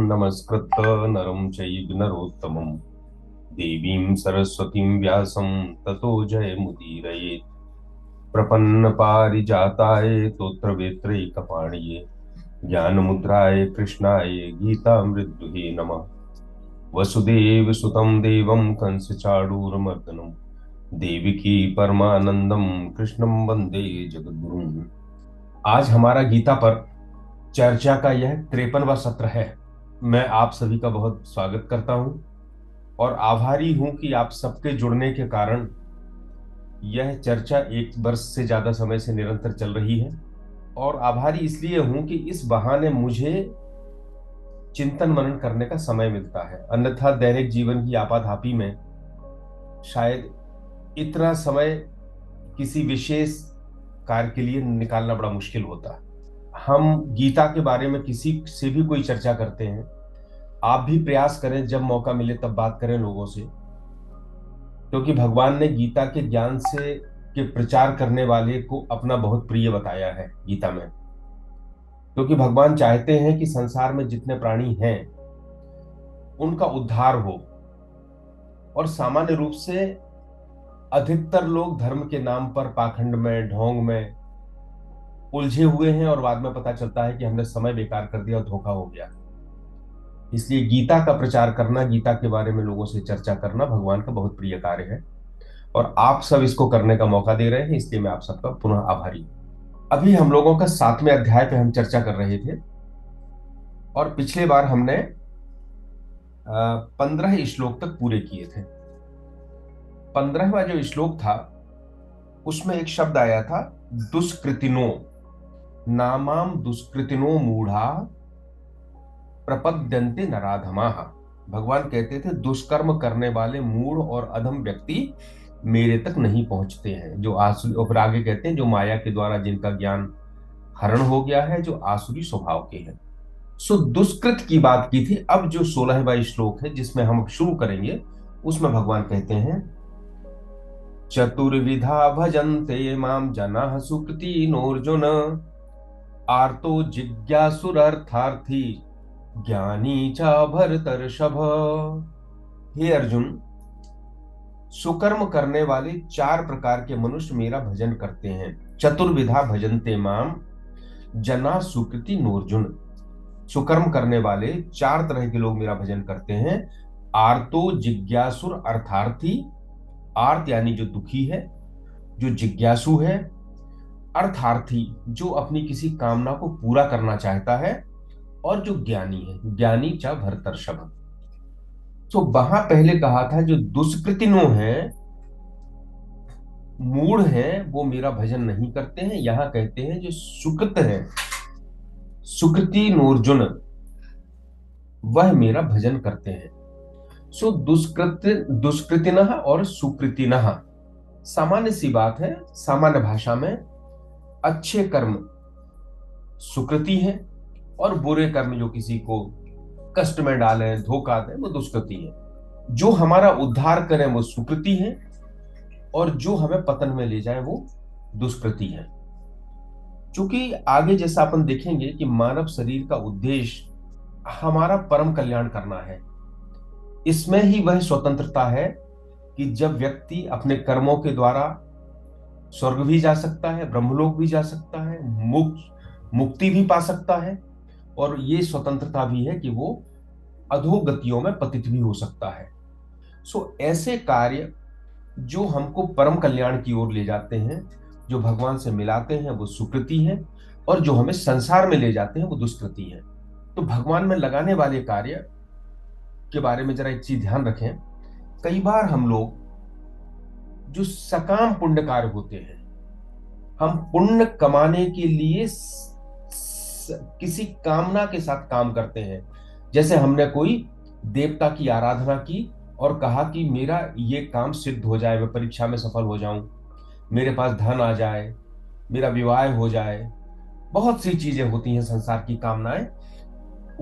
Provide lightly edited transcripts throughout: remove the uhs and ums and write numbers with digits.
नमस्कृत्य नरं चैव नरोत्तमं देवीं सरस्वतीं व्यासं ततो जयमुदीरयेत्। प्रपन्नपारिजाताय तोत्रवेत्रैकपाणिये ज्ञानमुद्राय कृष्णाय गीतामृतदुहे नमः। वसुदेवसुतं देवं कंसचाणूरमर्दनं देवकी परमानंदम कृष्णं वंदे जगद्गुरुम्। आज हमारा गीता पर चर्चा का यह 53वां सत्र है। मैं आप सभी का बहुत स्वागत करता हूं और आभारी हूं कि आप सबके जुड़ने के कारण यह चर्चा एक वर्ष से ज्यादा समय से निरंतर चल रही है। और आभारी इसलिए हूं कि इस बहाने मुझे चिंतन मनन करने का समय मिलता है, अन्यथा दैनिक जीवन की आपाधापी में शायद इतना समय किसी विशेष कार्य के लिए निकालना बड़ा मुश्किल होता है। हम गीता के बारे में किसी से भी कोई चर्चा करते हैं, आप भी प्रयास करें जब मौका मिले तब बात करें लोगों से, क्योंकि भगवान ने गीता के ज्ञान से के प्रचार करने वाले को अपना बहुत प्रिय बताया है गीता में। क्योंकि भगवान चाहते हैं कि संसार में जितने प्राणी हैं उनका उद्धार हो, और सामान्य रूप से अधिकतर लोग धर्म के नाम पर पाखंड में, ढोंग में उलझे हुए हैं और बाद में पता चलता है कि हमने समय बेकार कर दिया और धोखा हो गया। इसलिए गीता का प्रचार करना, गीता के बारे में लोगों से चर्चा करना भगवान का बहुत प्रिय कार्य है, और आप सब इसको करने का मौका दे रहे हैं, इसलिए मैं आप सबका पुनः आभारी हूं। अभी हम लोगों का 7वें अध्याय पे हम चर्चा कर रहे थे, और पिछले बार हमने 15 श्लोक तक पूरे किए थे। 15वां जो श्लोक था उसमें एक शब्द आया था दुष्कृतिनो, नामाम दुष्कृतिनो मूढ़ा प्रपद्यन्ते नराधमाः। भगवान कहते थे दुष्कर्म करने वाले मूढ़ और अधम व्यक्ति मेरे तक नहीं पहुंचते हैं, जो आसुरी, और फिर आगे कहते हैं जो माया के द्वारा जिनका ज्ञान हरण हो गया है, जो आसुरी स्वभाव के हैं। सो दुष्कृत की बात की थी। अब जो 16वां श्लोक है जिसमें हम अब शुरू करेंगे, उसमें भगवान कहते हैं चतुर्विधा भजन्ते माम जनाः सुकृतिनोऽर्जुन आर्तो जिज्ञासुरर्थार्थी ज्ञानी च भरतर्षभ। हे अर्जुन, सुकर्म करने वाले 4 प्रकार के मनुष्य मेरा भजन करते हैं। चतुर्विधा भजन्ते माम जना सुकृति नोर्जुन। सुकर्म करने वाले 4 तरह के लोग मेरा भजन करते हैं। आर्तो जिज्ञासुर अर्थार्थी, आर्त यानी जो दुखी है, जो जिज्ञासु है, अर्थार्थी जो अपनी किसी कामना को पूरा करना चाहता है, और जो ज्ञानी है, ज्ञानी च भरतर्षभ। तो वहां पहले कहा था जो दुष्कृतिनो है, मूढ़ है, वो मेरा भजन नहीं करते हैं। यहां कहते हैं जो सुकृत है, सुकृति नोर्जुन, वह मेरा भजन करते हैं। सो दुष्कृतिनः और सुकृतिनः सामान्य सी बात है। सामान्य भाषा में अच्छे कर्म सुकृति है, और बुरे कर्म जो किसी को कष्ट में डालें, धोखा दें, वो दुष्कृति है। जो हमारा उद्धार करें वो सुकृति है, और जो हमें पतन में ले जाए वो दुष्कृति है। क्योंकि आगे जैसा अपन देखेंगे कि मानव शरीर का उद्देश्य हमारा परम कल्याण करना है। इसमें ही वह स्वतंत्रता है कि जब व्यक्ति अपने कर्मों के द्वारा स्वर्ग भी जा सकता है, ब्रह्मलोक भी जा सकता है, मुक्ति भी पा सकता है, और ये स्वतंत्रता भी है कि वो अधोगतियों में पतित भी हो सकता है। सो ऐसे कार्य जो हमको परम कल्याण की ओर ले जाते हैं, जो भगवान से मिलाते हैं, वो सुकृति है, और जो हमें संसार में ले जाते हैं वो दुष्कृति है। तो भगवान में लगाने वाले कार्य के बारे में जरा एक चीज ध्यान रखें। कई बार हम लोग जो सकाम पुण्य कार्य होते हैं, हम पुण्य कमाने के लिए किसी कामना के साथ काम करते हैं। जैसे हमने कोई देवता की आराधना की और कहा कि मेरा ये काम सिद्ध हो जाए, मैं परीक्षा में सफल हो जाऊं, मेरे पास धन आ जाए, मेरा विवाह हो जाए, बहुत सी चीजें होती हैं संसार की कामनाएं।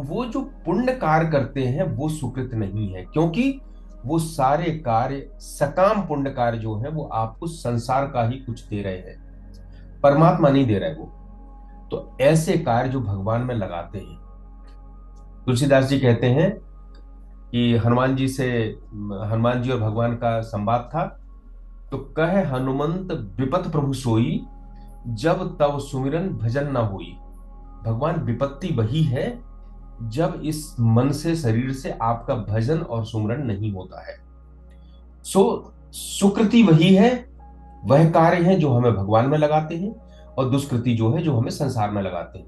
वो जो पुण्य कार्य करते हैं वो सुकृत नहीं है, क्योंकि वो सारे कार्य, सकाम पुण्य कार्य जो है, वो आपको संसार का ही कुछ दे रहे हैं, परमात्मा नहीं दे रहे वो। तो ऐसे कार्य जो भगवान में लगाते हैं, तुलसीदास जी कहते हैं कि हनुमान जी और भगवान का संवाद था। तो कहे हनुमंत विपत प्रभु सोई, जब तब सुमिरन भजन न होई। भगवान, विपत्ति वही है जब इस मन से, शरीर से आपका भजन और सुमिरन नहीं होता है। सो सुकृति वही है, वह कार्य है जो हमें भगवान में लगाते हैं, और दुष्कृति जो है जो हमें संसार में लगाते हैं।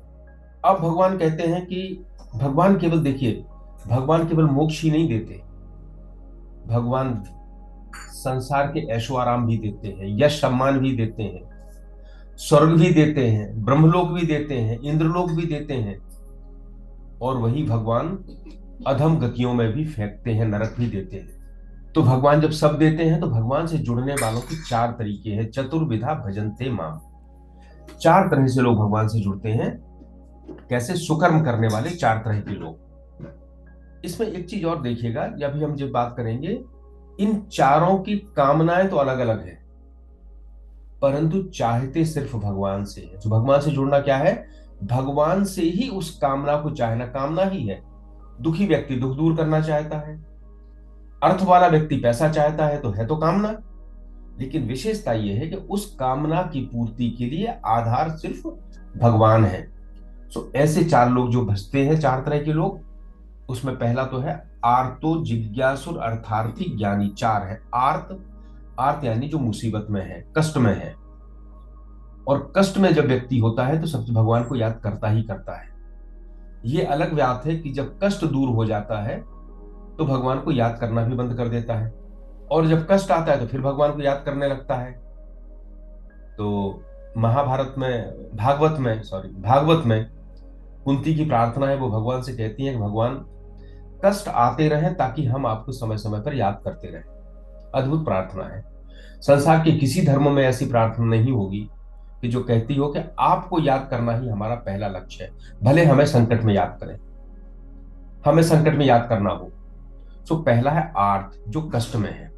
अब भगवान कहते हैं कि भगवान केवल, देखिए, भगवान केवल मोक्ष ही नहीं देते, भगवान संसार के ऐशो आराम भी देते हैं, यश सम्मान भी देते हैं, स्वर्ग भी देते हैं, ब्रह्मलोक भी देते हैं, इंद्रलोक भी देते हैं, और वही भगवान अधम गतियों में भी फेंकते हैं, नरक भी देते हैं। तो भगवान जब सब देते हैं तो भगवान से जुड़ने वालों की चार तरीके हैं। चतुर्विधा भजन्ते माम, चार तरह से लोग भगवान से जुड़ते हैं। कैसे? सुकर्म करने वाले चार तरह के लोग। इसमें एक चीज और देखिएगा, जब भी हम जब बात करेंगे, इन चारों की कामनाएं तो अलग अलग है, परंतु चाहते सिर्फ भगवान से है। तो भगवान से जुड़ना क्या है? भगवान से ही उस कामना को चाहना, कामना ही है। दुखी व्यक्ति दुख दूर करना चाहता है, अर्थ वाला व्यक्ति पैसा चाहता है, तो है तो कामना। लेकिन विशेषता यह है कि उस कामना की पूर्ति के लिए आधार सिर्फ भगवान है। सो ऐसे चार लोग जो भजते हैं, चार तरह के लोग, उसमें पहला तो है आर्तो जिज्ञासुर अर्थार्थी ज्ञानी। चार है। आर्त, आर्त यानी जो मुसीबत में है, कष्ट में है, और कष्ट में जब व्यक्ति होता है तो सबसे भगवान को याद करता ही करता है। ये अलग बात है कि जब कष्ट दूर हो जाता है तो भगवान को याद करना भी बंद कर देता है, और जब कष्ट आता है तो फिर भगवान को याद करने लगता है। तो महाभारत में, भागवत में कुंती की प्रार्थना है, वो भगवान से कहती है कि भगवान, कष्ट आते रहे ताकि हम आपको समय समय पर याद करते रहें। अद्भुत प्रार्थना है। संसार के किसी धर्म में ऐसी प्रार्थना नहीं होगी कि जो कहती हो कि आपको याद करना ही हमारा पहला लक्ष्य है, भले हमें संकट में याद करें, हमें संकट में याद करना हो। सो पहला है आर्त, जो कष्ट में है।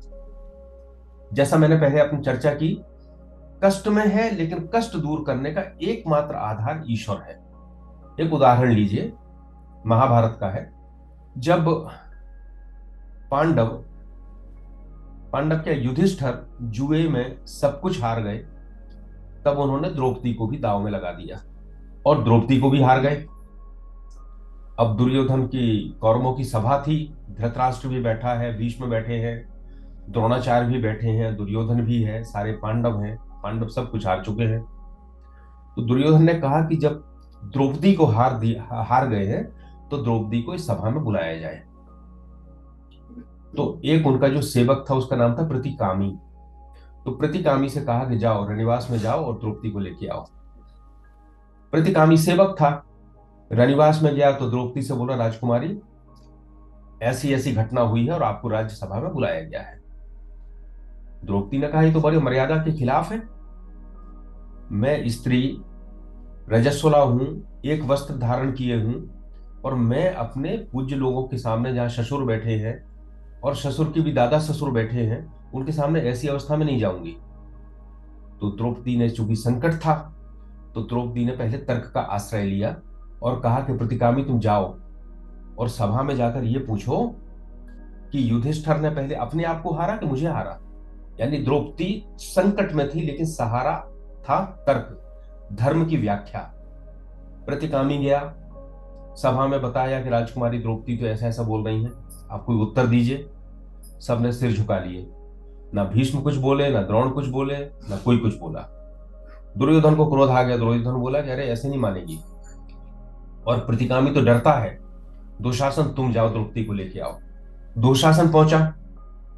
जैसा मैंने पहले अपनी चर्चा की, कष्ट में है, लेकिन कष्ट दूर करने का एकमात्र आधार ईश्वर है। एक उदाहरण लीजिए, महाभारत का है। जब पांडव पांडव क्या, युधिष्ठिर जुए में सब कुछ हार गए, तब उन्होंने द्रौपदी को भी दांव में लगा दिया, और द्रौपदी को भी हार गए। अब दुर्योधन की, कौरवों की सभा थी, धृतराष्ट्र भी बैठा है, भीष्म बैठे हैं, द्रोणाचार्य भी बैठे हैं, दुर्योधन भी है, सारे पांडव हैं, पांडव सब कुछ हार चुके हैं। तो दुर्योधन ने कहा कि जब द्रौपदी को हार गए हैं तो द्रौपदी को इस सभा में बुलाया जाए। तो एक उनका जो सेवक था उसका नाम था प्रतिकामी। तो प्रतिकामी से कहा कि जाओ, रनिवास में जाओ और द्रौपदी को लेके आओ। प्रतिकामी सेवक था, रनिवास में गया तो द्रौपदी से बोला, राजकुमारी, ऐसी ऐसी घटना हुई है और आपको राज्यसभा में बुलाया गया है। द्रौपदी ने कहा, ये तो बड़ी मर्यादा के खिलाफ है। मैं स्त्री, रजस्वला हूं, एक वस्त्र धारण किए हूं, और मैं अपने पूज्य लोगों के सामने, जहां ससुर बैठे हैं और ससुर के भी दादा ससुर बैठे हैं, उनके सामने ऐसी अवस्था में नहीं जाऊंगी। तो द्रौपदी ने, चूंकि संकट था, तो द्रौपदी ने पहले तर्क का आश्रय लिया और कहा कि प्रतिकामी, तुम जाओ और सभा में जाकर ये पूछो कि युधिष्ठिर ने पहले अपने आप को हारा कि मुझे हारा। यानी द्रौपदी संकट में थी, लेकिन सहारा था तर्क, धर्म की व्याख्या। प्रतिकामी गया, सभा में बताया कि राजकुमारी द्रौपदी तो ऐसा ऐसा बोल रही हैं, आप कोई उत्तर दीजिए। सबने सिर झुका लिए, ना भीष्म कुछ बोले, ना द्रोण कुछ बोले, ना कोई कुछ बोला। दुर्योधन को क्रोध आ गया। दुर्योधन बोला कि अरे ऐसे नहीं मानेगी, और प्रतिकामी तो डरता है। दुशासन, तुम जाओ, द्रौपदी को लेके आओ। दुशासन पहुंचा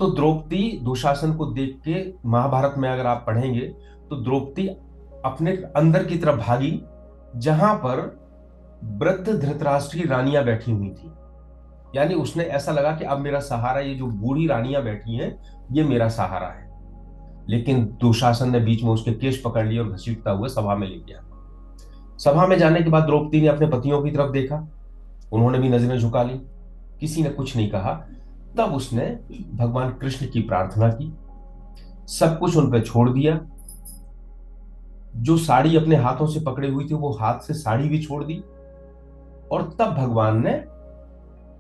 तो द्रौपदी, दुशासन को देख के, महाभारत में अगर आप पढ़ेंगे तो द्रौपदी अपने अंदर की तरफ भागी, जहां पर वृद्ध धृतराष्ट्र की रानियां बैठी हुई थी। यानी उसने ऐसा लगा कि अब मेरा सहारा, ये जो बूढ़ी रानियां बैठी हैं, ये मेरा सहारा है। लेकिन दुशासन ने बीच में उसके केश पकड़ लिए और घसीटता हुआ सभा में ले गया। सभा में जाने के बाद द्रौपदी ने अपने पतियों की तरफ देखा, उन्होंने भी नजरें झुका ली, किसी ने कुछ नहीं कहा। तब उसने भगवान कृष्ण की प्रार्थना की, सब कुछ उन पर छोड़ दिया। जो साड़ी अपने हाथों से पकड़े हुई थी, वो हाथ से साड़ी भी छोड़ दी, और तब भगवान ने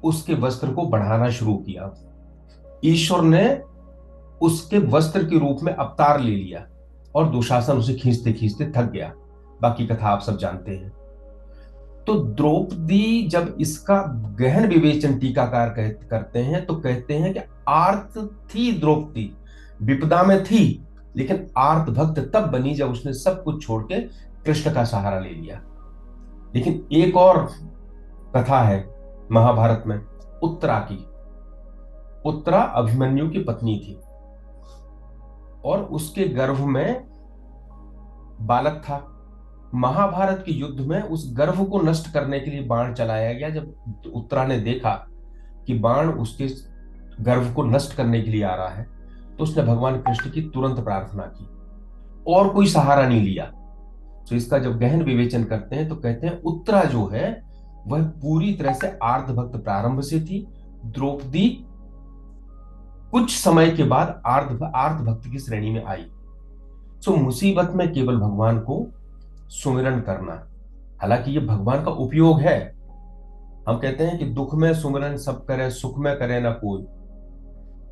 उसके वस्त्र को बढ़ाना शुरू किया। ईश्वर ने उसके वस्त्र के रूप में अवतार ले लिया और दुशासन उसे खींचते खींचते थक गया। बाकी कथा आप सब जानते हैं। तो द्रौपदी जब इसका गहन विवेचन टीकाकार करते हैं तो कहते हैं कि आर्त थी द्रौपदी, विपदा में थी, लेकिन आर्त भक्त तब बनी जब उसने सब कुछ छोड़ के कृष्ण का सहारा ले लिया। लेकिन एक और कथा है महाभारत में उत्तरा की। उत्तरा अभिमन्यु की पत्नी थी और उसके गर्भ में बालक था। महाभारत के युद्ध में उस गर्भ को नष्ट करने के लिए बाण चलाया गया। जब उत्तरा ने देखा कि बाण उसके गर्भ को नष्ट करने के लिए आ रहा है तो उसने भगवान कृष्ण की तुरंत प्रार्थना की और कोई सहारा नहीं लिया। तो इसका जब गहन विवेचन करते हैं तो कहते हैं उत्तरा जो है वह पूरी तरह से आर्त भक्त प्रारंभ से थी। द्रौपदी कुछ समय के बाद आर्त भक्त की श्रेणी में आई। सो मुसीबत में केवल भगवान को सुमिरन करना, हालांकि ये भगवान का उपयोग है। हम कहते हैं कि दुख में सुमिरन सब करे, सुख में करे ना कोई,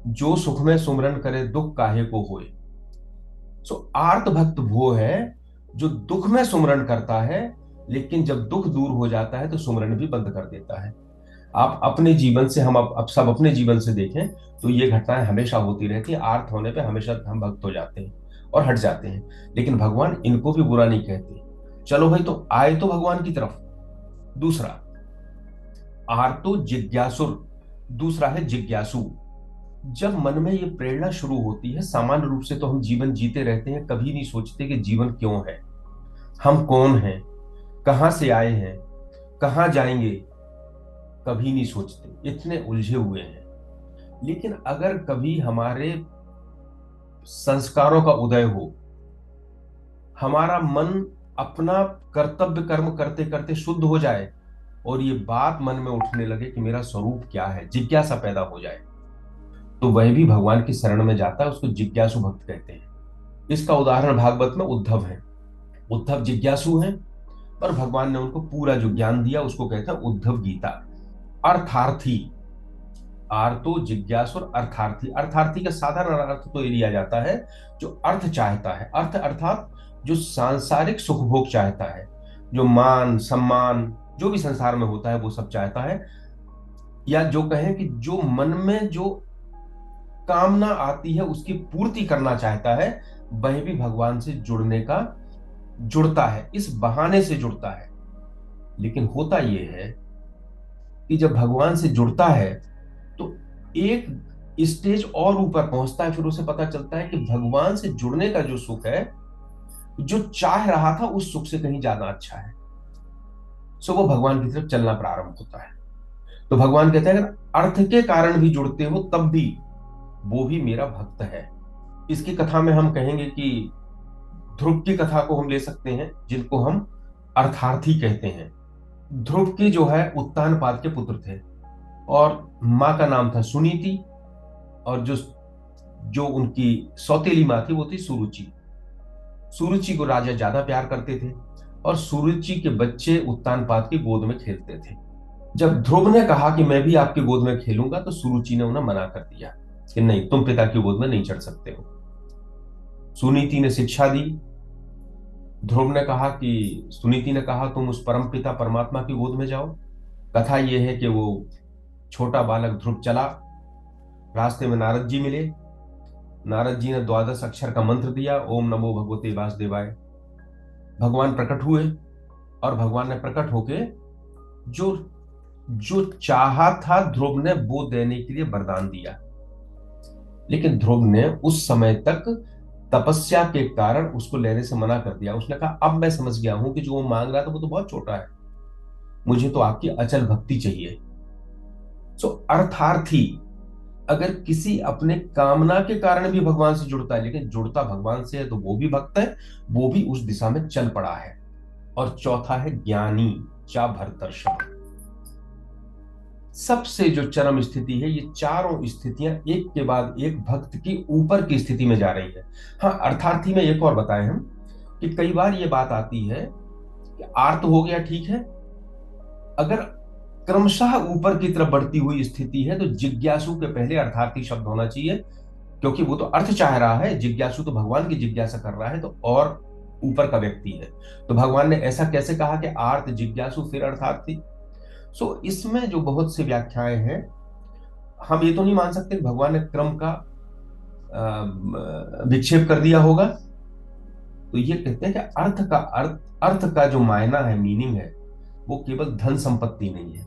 जो सुख में सुमिरन करे दुख काहे को होए। सो आर्त भक्त वो है जो दुख में सुमिरन करता है, लेकिन जब दुख दूर हो जाता है तो सुमिरन भी बंद कर देता है। आप अपने जीवन से, हम अब सब अपने जीवन से देखें तो ये घटनाएं हमेशा होती रहती है। आर्त होने पे हमेशा हम भक्त हो जाते हैं और हट जाते हैं, लेकिन भगवान इनको भी बुरा नहीं कहते। चलो भाई, तो आए तो भगवान की तरफ। दूसरा आर्तो जिज्ञासुर, दूसरा है जिज्ञासु। जब मन में ये प्रेरणा शुरू होती है, सामान्य रूप से तो हम जीवन जीते रहते हैं, कभी नहीं सोचते कि जीवन क्यों है, हम कौन हैं, कहां से आए हैं, कहां जाएंगे, कभी नहीं सोचते, इतने उलझे हुए हैं। लेकिन अगर कभी हमारे संस्कारों का उदय हो, हमारा मन अपना कर्तव्य कर्म करते करते शुद्ध हो जाए और ये बात मन में उठने लगे कि मेरा स्वरूप क्या है, जिज्ञासा पैदा हो जाए, तो वह भी भगवान की शरण में जाता है। उसको जिज्ञासु भक्त कहते हैं। इसका उदाहरण भागवत में उद्धव है। उद्धव जिज्ञासु हैं और भगवान ने उनको पूरा जो ज्ञान दिया उसको कहते हैं उद्धव गीता। अर्थार्थी, आर्तो जिज्ञासुर अर्थार्थी। अर्थार्थी का साधारण अर्थ तो ये लिया जाता है जो अर्थ चाहता है। अर्थ अर्थात जो सांसारिक सुख भोग चाहता है, जो मान सम्मान जो भी संसार में होता है वो सब चाहता है, या जो कहें कि जो मन में जो कामना आती है उसकी पूर्ति करना चाहता है, वह भी भगवान से जुड़ता है, इस बहाने से जुड़ता है। लेकिन होता यह है कि जब भगवान से जुड़ता है तो एक स्टेज और ऊपर पहुंचता है, फिर उसे पता चलता है कि भगवान से जुड़ने का जो सुख है, जो चाह रहा था उस सुख से कहीं ज्यादा अच्छा है। सो वो भगवान की तरफ चलना प्रारंभ होता है। तो भगवान कहते हैं अगर अर्थ के कारण भी जुड़ते हो तब भी वो भी मेरा भक्त है। इसकी कथा में हम कहेंगे कि ध्रुव की कथा को हम ले सकते हैं, जिनको हम अर्थार्थी कहते हैं। ध्रुव के जो है उत्तानपाद के पुत्र थे और माँ का नाम था सुनीति, और जो जो उनकी सौतेली माँ थी वो थी सुरुचि। सुरुचि को राजा ज्यादा प्यार करते थे और सुरुचि के बच्चे उत्तानपाद की गोद में खेलते थे। जब ध्रुव ने कहा कि मैं भी आपकी गोद में खेलूंगा तो सुरुचि ने उन्हें मना कर दिया कि नहीं, तुम पिता की गोद में नहीं चढ़ सकते हो। सुनीति ने शिक्षा दी। ध्रुव ने कहा कि सुनीति ने कहा तुम उस परम पिता परमात्मा की गोद में जाओ। कथा यह है कि वो छोटा बालक ध्रुव चला, रास्ते में नारद जी मिले। नारद जी ने 12 अक्षर का मंत्र दिया, ओम नमो भगवते वासुदेवाय। भगवान प्रकट हुए और भगवान ने प्रकट होके जो जो चाहा था ध्रुव ने वो देने के लिए वरदान दिया। लेकिन ध्रुव ने उस समय तक तपस्या के कारण उसको लेने से मना कर दिया। उसने कहा अब मैं समझ गया हूं कि जो वो मांग रहा था वो तो बहुत छोटा है, मुझे तो आपकी अचल भक्ति चाहिए। सो अर्थार्थी अगर किसी अपने कामना के कारण भी भगवान से जुड़ता है, लेकिन जुड़ता भगवान से है, तो वो भी भक्त है, वो भी उस दिशा में चल पड़ा है। और चौथा है ज्ञानी, चा भरतर्षभ। सबसे जो चरम स्थिति है, ये चारों स्थितियां एक के बाद एक भक्त की ऊपर की स्थिति में जा रही है। हाँ, अर्थार्थी में एक और बताएं हम कि कई बार ये बात आती है कि आर्त हो गया, ठीक है, अगर क्रमशः ऊपर की तरफ बढ़ती हुई स्थिति है, तो जिज्ञासु के पहले अर्थार्थी शब्द होना चाहिए, क्योंकि वो तो अर्थ चाह रहा है। जिज्ञासु तो भगवान की जिज्ञासा कर रहा है, तो और ऊपर का व्यक्ति है। तो भगवान ने ऐसा कैसे कहा कि आर्त जिज्ञासु फिर अर्थार्थी? सो इसमें जो बहुत सी व्याख्याएं हैं, हम ये तो नहीं मान सकते कि भगवान ने क्रम का विक्षेप कर दिया होगा। तो ये कहते हैं कि अर्थ का जो मायना है, मीनिंग है, वो केवल धन संपत्ति नहीं है।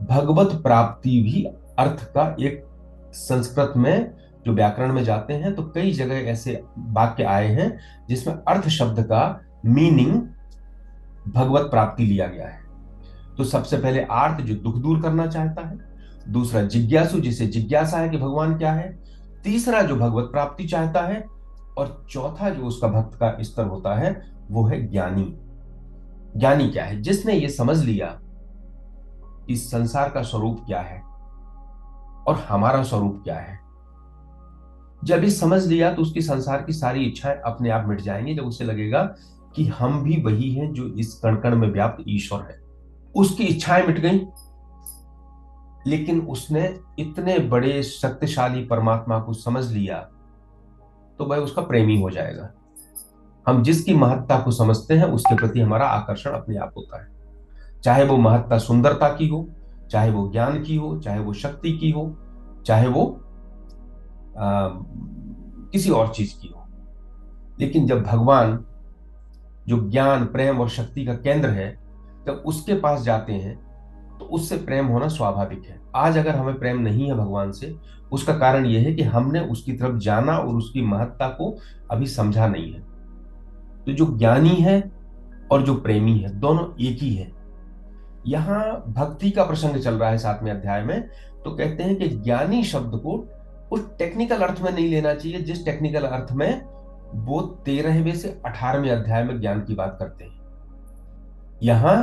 भगवत प्राप्ति भी अर्थ का एक, संस्कृत में जो व्याकरण में जाते हैं तो कई जगह ऐसे वाक्य आए हैं जिसमें अर्थ शब्द का मीनिंग भगवत प्राप्ति लिया गया है। तो सबसे पहले आर्त जो दुख दूर करना चाहता है, दूसरा जिज्ञासु जिसे जिज्ञासा है कि भगवान क्या है, तीसरा जो भगवत प्राप्ति चाहता है, और चौथा जो उसका भक्त का स्तर होता है वो है ज्ञानी। ज्ञानी क्या है? जिसने ये समझ लिया इस संसार का स्वरूप क्या है और हमारा स्वरूप क्या है। जब ये समझ लिया तो उसकी संसार की सारी इच्छाएं अपने आप मिट जाएंगी, जब उसे लगेगा कि हम भी वही हैं जो इस कण कण में व्याप्त ईश्वर है। उसकी इच्छाएं मिट गई, लेकिन उसने इतने बड़े शक्तिशाली परमात्मा को समझ लिया तो वह उसका प्रेमी हो जाएगा। हम जिसकी महत्ता को समझते हैं उसके प्रति हमारा आकर्षण अपने आप होता है, चाहे वो महत्ता सुंदरता की हो, चाहे वो ज्ञान की हो, चाहे वो शक्ति की हो, चाहे वो किसी और चीज की हो। लेकिन जब भगवान जो ज्ञान प्रेम और शक्ति का केंद्र है, जब उसके पास जाते हैं तो उससे प्रेम होना स्वाभाविक है। आज अगर हमें प्रेम नहीं है भगवान से, उसका कारण यह है कि हमने उसकी तरफ जाना और उसकी महत्ता को अभी समझा नहीं है। तो जो ज्ञानी है और जो प्रेमी है दोनों एक ही है। यहां भक्ति का प्रसंग चल रहा है 7वें अध्याय में, तो कहते हैं कि ज्ञानी शब्द को उस टेक्निकल अर्थ में नहीं लेना चाहिए जिस टेक्निकल अर्थ में वो 13वें से 18वें अध्याय में ज्ञान की बात करते हैं। यहां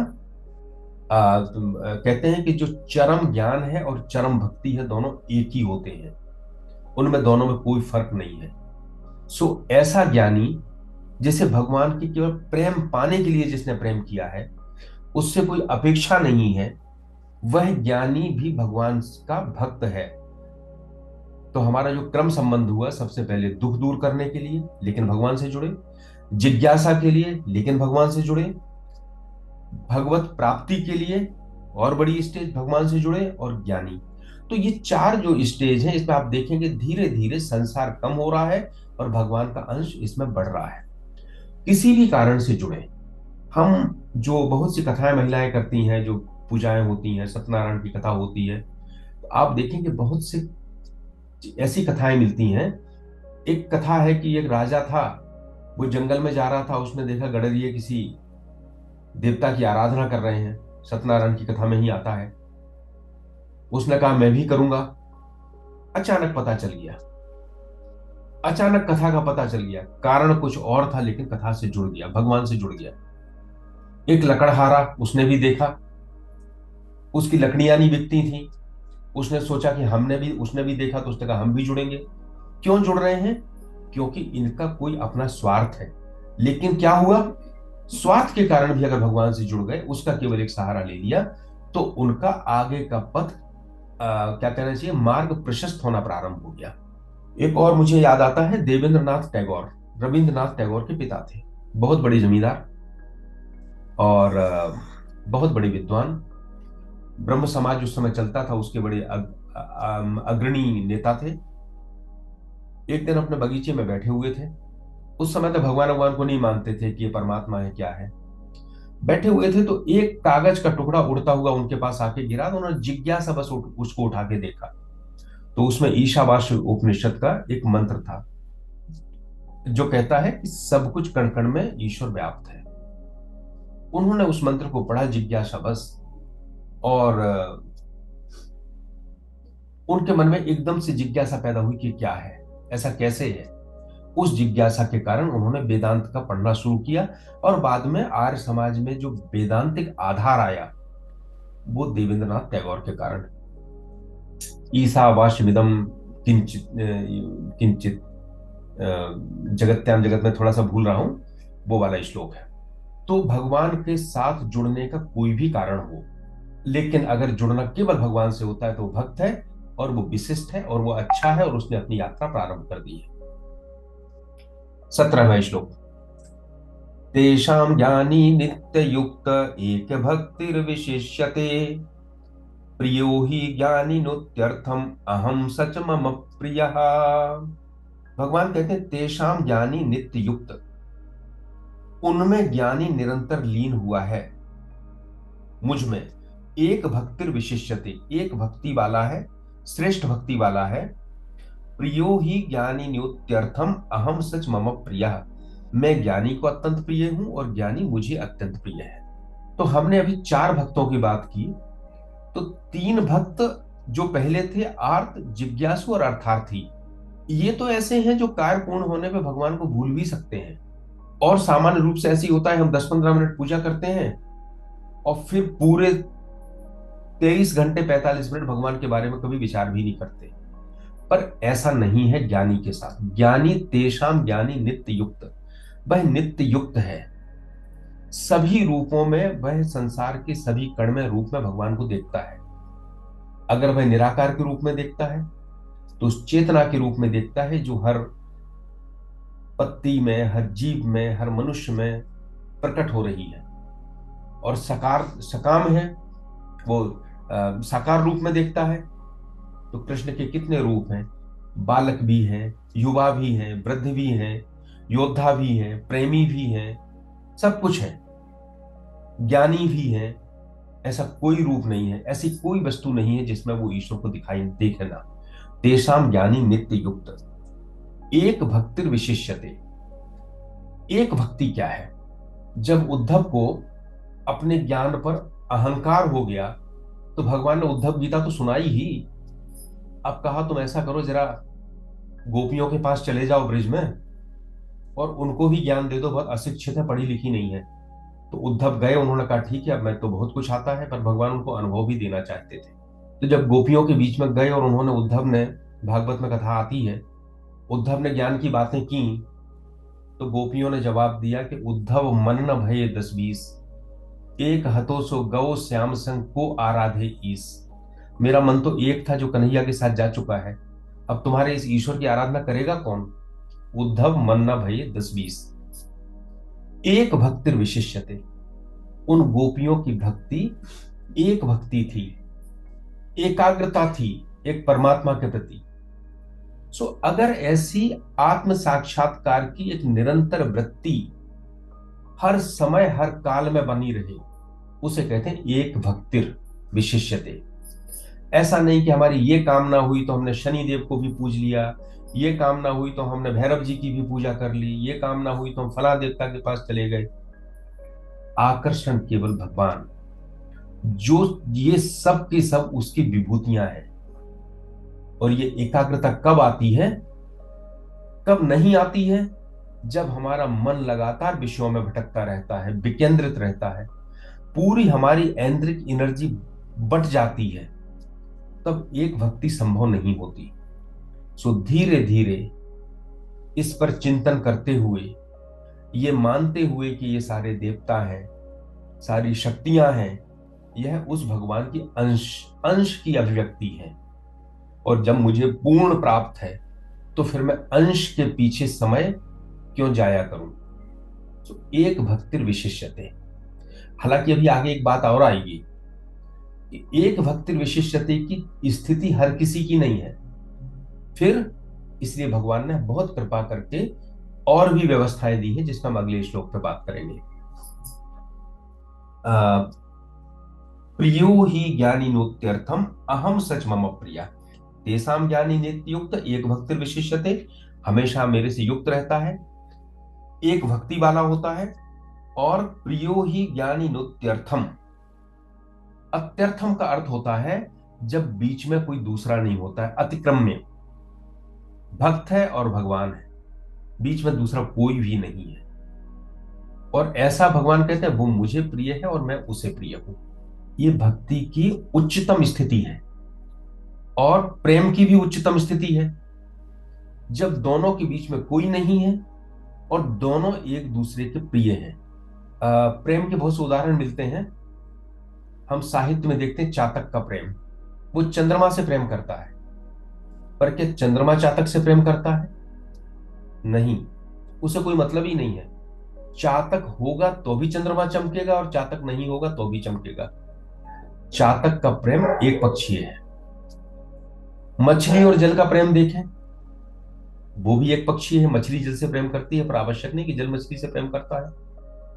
कहते हैं कि जो चरम ज्ञान है और चरम भक्ति है दोनों एक ही होते हैं, उनमें दोनों में कोई फर्क नहीं है। सो ऐसा ज्ञानी जिसे भगवान की केवल प्रेम पाने के लिए जिसने प्रेम किया है, उससे कोई अपेक्षा नहीं है, वह ज्ञानी भी भगवान का भक्त है। तो हमारा जो क्रम संबंध हुआ, सबसे पहले दुख दूर करने के लिए लेकिन भगवान से जुड़े, जिज्ञासा के लिए लेकिन भगवान से जुड़े, भगवत प्राप्ति के लिए और बड़ी स्टेज भगवान से जुड़े, और ज्ञानी। तो ये चार जो स्टेज हैं, इसमें आप देखेंगे धीरे धीरे संसार कम हो रहा है और भगवान का अंश इसमें बढ़ रहा है। किसी भी कारण से जुड़े, हम जो बहुत सी कथाएं महिलाएं करती हैं, जो पूजाएं होती हैं, सत्यनारायण की कथा होती है, तो आप देखेंगे बहुत सी ऐसी कथाएं मिलती हैं। एक कथा है कि एक राजा था, वो जंगल में जा रहा था, उसने देखा गडरिये किसी देवता की आराधना कर रहे हैं, सत्यनारायण की कथा में ही आता है। उसने कहा मैं भी करूंगा। अचानक पता चल गया, अचानक कथा का पता चल गया, कारण कुछ और था लेकिन कथा से जुड़ गया, भगवान से जुड़ गया। एक लकड़हारा उसने भी देखा, उसकी लकड़ियां नहीं बिकती थी, उसने सोचा कि उसने भी देखा, तो उसने कहा हम भी जुड़ेंगे। क्यों जुड़ रहे हैं? क्योंकि इनका कोई अपना स्वार्थ है। लेकिन क्या हुआ, स्वार्थ के कारण भी अगर भगवान से जुड़ गए, उसका केवल एक सहारा ले लिया, तो उनका आगे का पथ क्या कहना चाहिए, मार्ग प्रशस्त होना प्रारंभ हो गया। एक और मुझे याद आता है, देवेंद्रनाथ टैगोर, रविंद्रनाथ टैगोर के पिता थे, बहुत बड़े जमींदार और बहुत बड़े विद्वान। ब्रह्म समाज उस समय चलता था, उसके बड़े अग्रणी नेता थे। एक दिन अपने बगीचे में बैठे हुए थे। उस समय तो भगवान को नहीं मानते थे कि ये परमात्मा है क्या है। बैठे हुए थे तो एक कागज का टुकड़ा उड़ता हुआ उनके पास आके गिरा, तो उन्होंने जिज्ञासा बस उसको उठा के देखा। तो उसमें ईशावास्य उपनिषद का एक मंत्र था जो कहता है कि सब कुछ कण कण में ईश्वर व्याप्त है। उन्होंने उस मंत्र को पढ़ा जिज्ञासा बस, और उनके मन में एकदम से जिज्ञासा पैदा हुई कि क्या है, ऐसा कैसे है। उस जिज्ञासा के कारण उन्होंने वेदांत का पढ़ना शुरू किया, और बाद में आर्य समाज में जो वेदांतिक आधार आया वो देवेंद्रनाथ टैगोर के कारण। ईसावास्यमिदं किंचित किंचित जगत्याम जगत में थोड़ा सा भूल रहा हूं, वो वाला श्लोक है। तो भगवान के साथ जुड़ने का कोई भी कारण हो, लेकिन अगर जुड़ना केवल भगवान से होता है तो वो भक्त है, और वो विशिष्ट है, और वो अच्छा है, और उसने अपनी यात्रा प्रारंभ कर दी है। 17वां श्लोक। तेषां ज्ञानी नित्य युक्त एक भक्तिर्विशिष्यते, प्रियो हि ज्ञानिनोत्यर्थम अहम सच मम प्रियः। भगवान कहते हैं तेषाम ज्ञानी नित्य युक्त, उनमें ज्ञानी निरंतर लीन हुआ है मुझ में। एक भक्तिर विशिष्यते, एक भक्ति वाला है, श्रेष्ठ भक्ति वाला है। प्रियो ही ज्ञानी न्योत्यर्थम अहम सच मम प्रियः, मैं ज्ञानी को अत्यंत प्रिय हूं और ज्ञानी मुझे अत्यंत प्रिय है। तो हमने अभी चार भक्तों की बात की। तो तीन भक्त जो पहले थे, आर्त, जिज्ञासु और अर्थार्थी, ये तो ऐसे हैं जो कार्य पूर्ण होने पे भगवान को भूल भी सकते हैं। और सामान्य रूप से ऐसी होता है, हम 10-15 मिनट पूजा करते हैं और फिर पूरे 23 घंटे 45 मिनट भगवान के बारे में कभी विचार भी नहीं करते। पर ऐसा नहीं है ज्ञानी के साथ। ज्ञानी तेषाम ज्ञानी नित्य युक्त, वह नित्य युक्त है। सभी रूपों में वह संसार के सभी कण में रूप में भगवान को देखता है। अगर वह निराकार के रूप में देखता है तो उस चेतना के रूप में देखता है जो हर पत्ती में, हर जीव में, हर मनुष्य में प्रकट हो रही है। और सकार सकाम है, वो साकार रूप में देखता है। तो कृष्ण के कितने रूप हैं, बालक भी हैं, युवा भी हैं, वृद्ध भी हैं, योद्धा भी हैं, प्रेमी भी हैं, सब कुछ है, ज्ञानी भी हैं। ऐसा कोई रूप नहीं है, ऐसी कोई वस्तु नहीं है जिसमें वो ईश्वर को दिखाई देखे ना। तेषाम ज्ञानी नित्य युक्त एक भक्तिर विशिष्यते। एक भक्ति क्या है? जब उद्धव को अपने ज्ञान पर अहंकार हो गया तो भगवान ने उद्धव गीता तो सुनाई ही। अब कहा तुम ऐसा करो, जरा गोपियों के पास चले जाओ ब्रिज में और उनको भी ज्ञान दे दो, बहुत अशिक्षित है, पढ़ी लिखी नहीं है। तो उद्धव गए, उन्होंने कहा ठीक है, अब मैं तो बहुत कुछ आता है, पर भगवान उनको अनुभव भी देना चाहते थे। तो जब गोपियों के बीच में गए और उन्होंने, उद्धव ने, भागवत में कथा आती है, उद्धव ने ज्ञान की बातें की, तो गोपियों ने जवाब दिया कि उद्धव मन न भये 10-20, एक हतो सो गौ श्याम संग को आराधे ईस। मेरा मन तो एक था जो कन्हैया के साथ जा चुका है, अब तुम्हारे इस ईश्वर की आराधना करेगा कौन? उद्धव मन न भये 10-20। एक भक्तिर विशिष्यते, उन गोपियों की भक्ति एक भक्ति थी, एकाग्रता थी एक परमात्मा के प्रति। सो अगर ऐसी आत्म साक्षात्कार की एक निरंतर वृत्ति हर समय हर काल में बनी रहे, उसे कहते हैं एक भक्तिर विशिष्यते। ऐसा नहीं कि हमारी ये कामना हुई तो हमने शनि देव को भी पूज लिया, ये कामना हुई तो हमने भैरव जी की भी पूजा कर ली, ये कामना हुई तो हम फला देवता के पास चले गए। आकर्षण केवल भगवान, जो ये सब की सब उसकी विभूतियां हैं। और ये एकाग्रता कब आती है, कब नहीं आती है? जब हमारा मन लगातार विषयों में भटकता रहता है, विकेंद्रित रहता है, पूरी हमारी ऐन्द्रिक एनर्जी बट जाती है, तब एक भक्ति संभव नहीं होती। सो धीरे धीरे इस पर चिंतन करते हुए, ये मानते हुए कि ये सारे देवता हैं, सारी शक्तियां हैं, यह उस भगवान की अंश अंश की अभिव्यक्ति है। और जब मुझे पूर्ण प्राप्त है तो फिर मैं अंश के पीछे समय क्यों जाया करूं? तो एक भक्तिर विशिष्यते। हालांकि अभी आगे एक बात और आएगी कि एक भक्तिर विशिष्यते की स्थिति हर किसी की नहीं है। फिर इसलिए भगवान ने बहुत कृपा करके और भी व्यवस्थाएं दी है, जिसका हम अगले श्लोक पे बात करेंगे। प्रियो ही ज्ञानी नोत्यर्थम अहम सच मम प्रिया। तेसाम ज्ञानी नित्य युक्त एक भक्तिर विशिष्यते, हमेशा मेरे से युक्त रहता है, एक भक्ति वाला होता है। और प्रियो ही ज्ञानी नोत्यर्थम, अत्यर्थम का अर्थ होता है जब बीच में कोई दूसरा नहीं होता है, अतिक्रम्य। भक्त है और भगवान है, बीच में दूसरा कोई भी नहीं है। और ऐसा भगवान कहते हैं वो मुझे प्रिय है और मैं उसे प्रिय हूं। ये भक्ति की उच्चतम स्थिति है और प्रेम की भी उच्चतम स्थिति है, जब दोनों के बीच में कोई नहीं है और दोनों एक दूसरे के प्रिय हैं। प्रेम के बहुत से उदाहरण मिलते हैं। हम साहित्य में देखते हैं चातक का प्रेम, वो चंद्रमा से प्रेम करता है। पर क्या चंद्रमा चातक से प्रेम करता है? नहीं, उसे कोई मतलब ही नहीं है। चातक होगा तो भी चंद्रमा चमकेगा और चातक नहीं होगा तो भी चमकेगा। चातक का प्रेम एक पक्षीय है। मछली और जल का प्रेम देखें, वो भी एक पक्षीय है। मछली जल से प्रेम करती है, पर आवश्यक नहीं कि जल मछली से प्रेम करता है।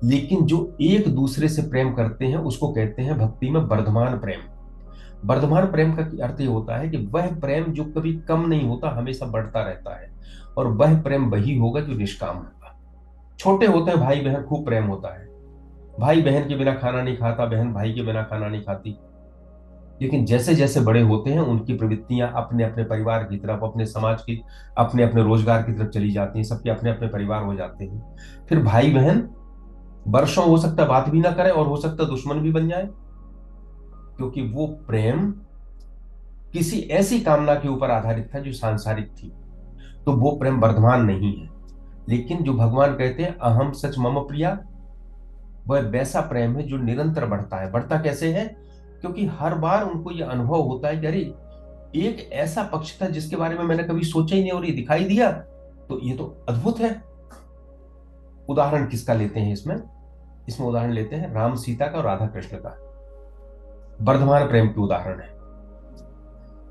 लेकिन जो एक दूसरे से प्रेम करते हैं उसको कहते हैं भक्ति में वर्धमान प्रेम। वर्धमान प्रेम का अर्थ ये होता है कि वह प्रेम जो कभी कम नहीं होता, हमेशा बढ़ता रहता है। और वह प्रेम वही होगा जो निष्काम होगा। छोटे होते हैं भाई बहन, खूब प्रेम होता है। भाई बहन के बिना खाना नहीं खाता, बहन भाई के बिना खाना नहीं खाती। लेकिन जैसे जैसे बड़े होते हैं उनकी प्रवृत्तियां अपने अपने परिवार की तरफ, अपने समाज की, अपने अपने रोजगार की तरफ चली जाती हैं। सबके अपने अपने परिवार हो जाते हैं। फिर भाई बहन वर्षों हो सकता है बात भी ना करे और हो सकता है दुश्मन भी बन जाए, क्योंकि वो प्रेम किसी ऐसी कामना के ऊपर आधारित था जो सांसारिक थी। तो वो प्रेम वर्धमान नहीं है। लेकिन जो भगवान कहते हैं अहम सच मम प्रिया, वह वैसा प्रेम है जो निरंतर बढ़ता है। बढ़ता कैसे है? क्योंकि हर बार उनको यह अनुभव होता है कि अरे, एक ऐसा पक्ष था जिसके बारे में मैंने कभी सोचा ही नहीं और ये दिखाई दिया, तो ये तो अद्भुत है। उदाहरण किसका लेते हैं इसमें? इसमें उदाहरण लेते हैं राम सीता का और राधा कृष्ण का। वर्धमान प्रेम के उदाहरण है।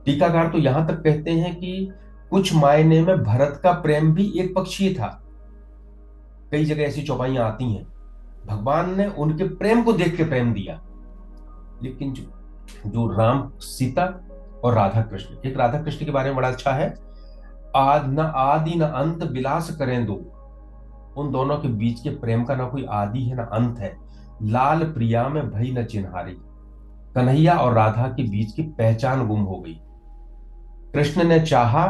टीकाकार तो यहां तक कहते हैं कि कुछ मायने में भरत का प्रेम भी एक पक्षीय था। कई जगह ऐसी चौपाइयां आती हैं, भगवान ने उनके प्रेम को देख के प्रेम दिया। लेकिन जो जो राम सीता और राधा कृष्ण, एक राधा कृष्ण के बारे में बड़ा अच्छा है, न आदि न अंत विलास करें दो। उन दोनों के बीच के प्रेम का ना कोई आदि है ना अंत है। लाल प्रिया में भई न चिन्हारी, कन्हैया और राधा के बीच की पहचान गुम हो गई। कृष्ण ने चाहा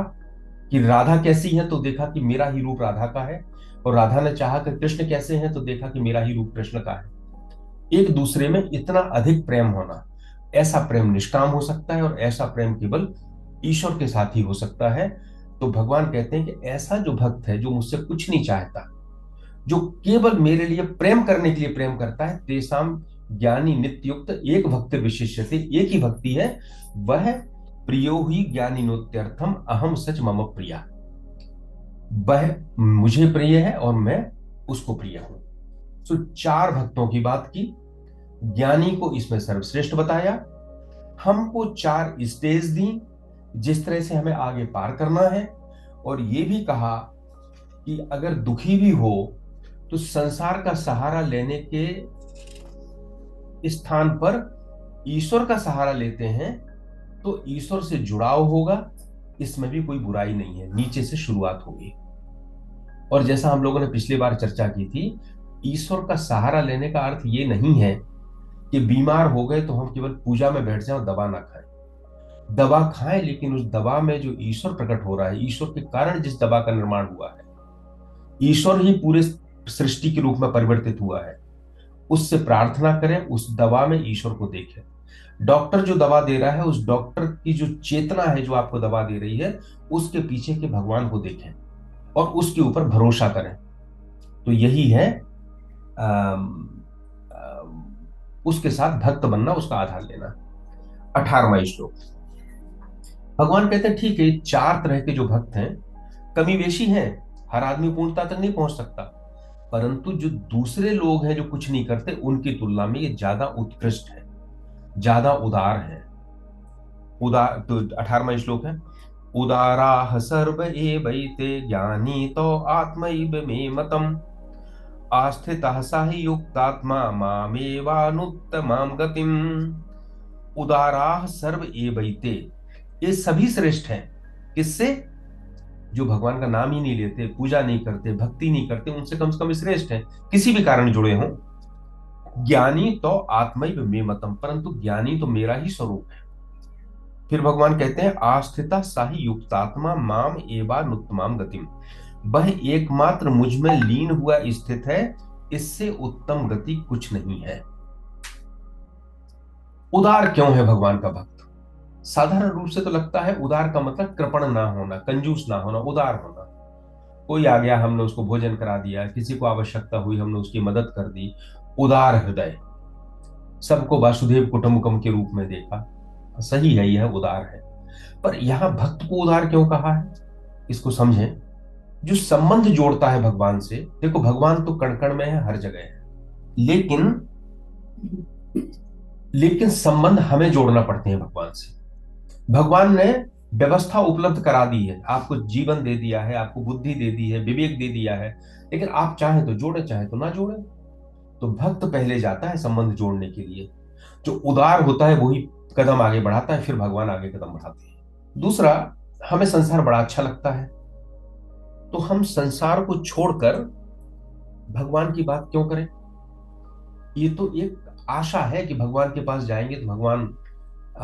कि राधा कैसी है तो देखा कि मेरा ही रूप राधा का है, और राधा ने चाहा कि कृष्ण कैसे हैं तो देखा कि मेरा ही रूप कृष्ण का है। एक दूसरे में इतना अधिक प्रेम होना, ऐसा प्रेम निष्काम हो सकता है और ऐसा प्रेम केवल ईश्वर के साथ ही हो सकता है। तो भगवान कहते हैं कि ऐसा जो भक्त है जो मुझसे कुछ नहीं चाहता, जो केवल मेरे लिए प्रेम करने के लिए प्रेम करता है, तेसाम ज्ञानी नित्युक्त एक भक्त विशिष्यते, एक ही भक्ति है वह, प्रियो ही ज्ञानी नोत्यर्थम अहम सच मम प्रिया। वह मुझे प्रिय है और मैं उसको प्रिय हूं। तो चार भक्तों की बात की, ज्ञानी को इसमें सर्वश्रेष्ठ बताया, हमको चार स्टेज दी जिस तरह से हमें आगे पार करना है, और ये भी कहा कि अगर दुखी भी हो तो संसार का सहारा लेने के स्थान पर ईश्वर का सहारा लेते हैं तो ईश्वर से जुड़ाव होगा, इसमें भी कोई बुराई नहीं है, नीचे से शुरुआत होगी। और जैसा हम लोगों ने पिछली बार चर्चा की थी, ईश्वर का सहारा लेने का अर्थ ये नहीं है कि बीमार हो गए तो हम केवल पूजा में बैठ जाएं और दवा ना खाएं। दवा खाएं, लेकिन उस दवा में जो ईश्वर प्रकट हो रहा है, ईश्वर के कारण जिस दवा का निर्माण हुआ है, ईश्वर ही पूरे सृष्टि के रूप में परिवर्तित हुआ है, उससे प्रार्थना करें, उस दवा में ईश्वर को देखें। डॉक्टर जो दवा दे रहा है, उस डॉक्टर की जो चेतना है जो आपको दवा दे रही है, उसके पीछे के भगवान को देखें और उसके ऊपर भरोसा करें। तो यही है उसके साथ भक्त बनना, उसका आधार लेना। 18वां श्लोक, भगवान कहते हैं ठीक है, चार तरह के जो भक्त हैं कमी बेशी हैं, हर आदमी पूर्णता तक नहीं पहुंच सकता, परंतु जो दूसरे लोग हैं जो कुछ नहीं करते, उनकी तुलना में ये ज्यादा उत्कृष्ट है, ज्यादा उदार है। उदार तो 18वां श्लोक है, उदाराः सर्व एवैते ज्ञानी तो आत्मैव मे मतम् आस्थितः स हि युक्तात्मा मामेवानुत्तमां गतिम्। उदाराः सर्व एवैते, ये सभी श्रेष्ठ हैं। किससे? जो भगवान का नाम ही नहीं लेते, पूजा नहीं करते, भक्ति नहीं करते, उनसे कम से कम श्रेष्ठ हैं, किसी भी कारण जुड़े हों। ज्ञानी तो आत्मैव मे मतम्, परंतु ज्ञानी तो मेरा ही स्वरूप है। फिर भगवान कहते हैं आस्थिता साही युक्तात्मा माम एवानुत्तमाम गतिम, वह एकमात्र मुझ में लीन हुआ स्थित है, इससे उत्तम गति कुछ नहीं है। उदार क्यों है भगवान का भक्त? साधारण रूप से तो लगता है उदार का मतलब कृपण ना होना, कंजूस ना होना, उदार होना। कोई आ गया, हमने उसको भोजन करा दिया, किसी को आवश्यकता हुई हमने उसकी मदद कर दी, उदार हृदय। सबको वासुदेव कुटुंबकम के रूप में देखा। सही है, यह उदार है। पर यहां भक्त को उदार क्यों कहा है, इसको समझें। जो संबंध जोड़ता है भगवान से, देखो भगवान तो कण कण में है, हर जगह है, लेकिन लेकिन संबंध हमें जोड़ना पड़ते हैं भगवान से। भगवान ने व्यवस्था उपलब्ध करा दी है, आपको जीवन दे दिया है, आपको बुद्धि दे दी है, विवेक दे दिया है, लेकिन आप चाहें तो जोड़े, चाहे तो ना जोड़े। तो भक्त पहले जाता है संबंध जोड़ने के लिए। जो उदार होता है वही कदम आगे बढ़ाता है, फिर भगवान आगे कदम बढ़ाते हैं। दूसरा, हमें संसार बड़ा अच्छा लगता है, तो हम संसार को छोड़कर भगवान की बात क्यों करें। ये तो एक आशा है कि भगवान के पास जाएंगे तो भगवान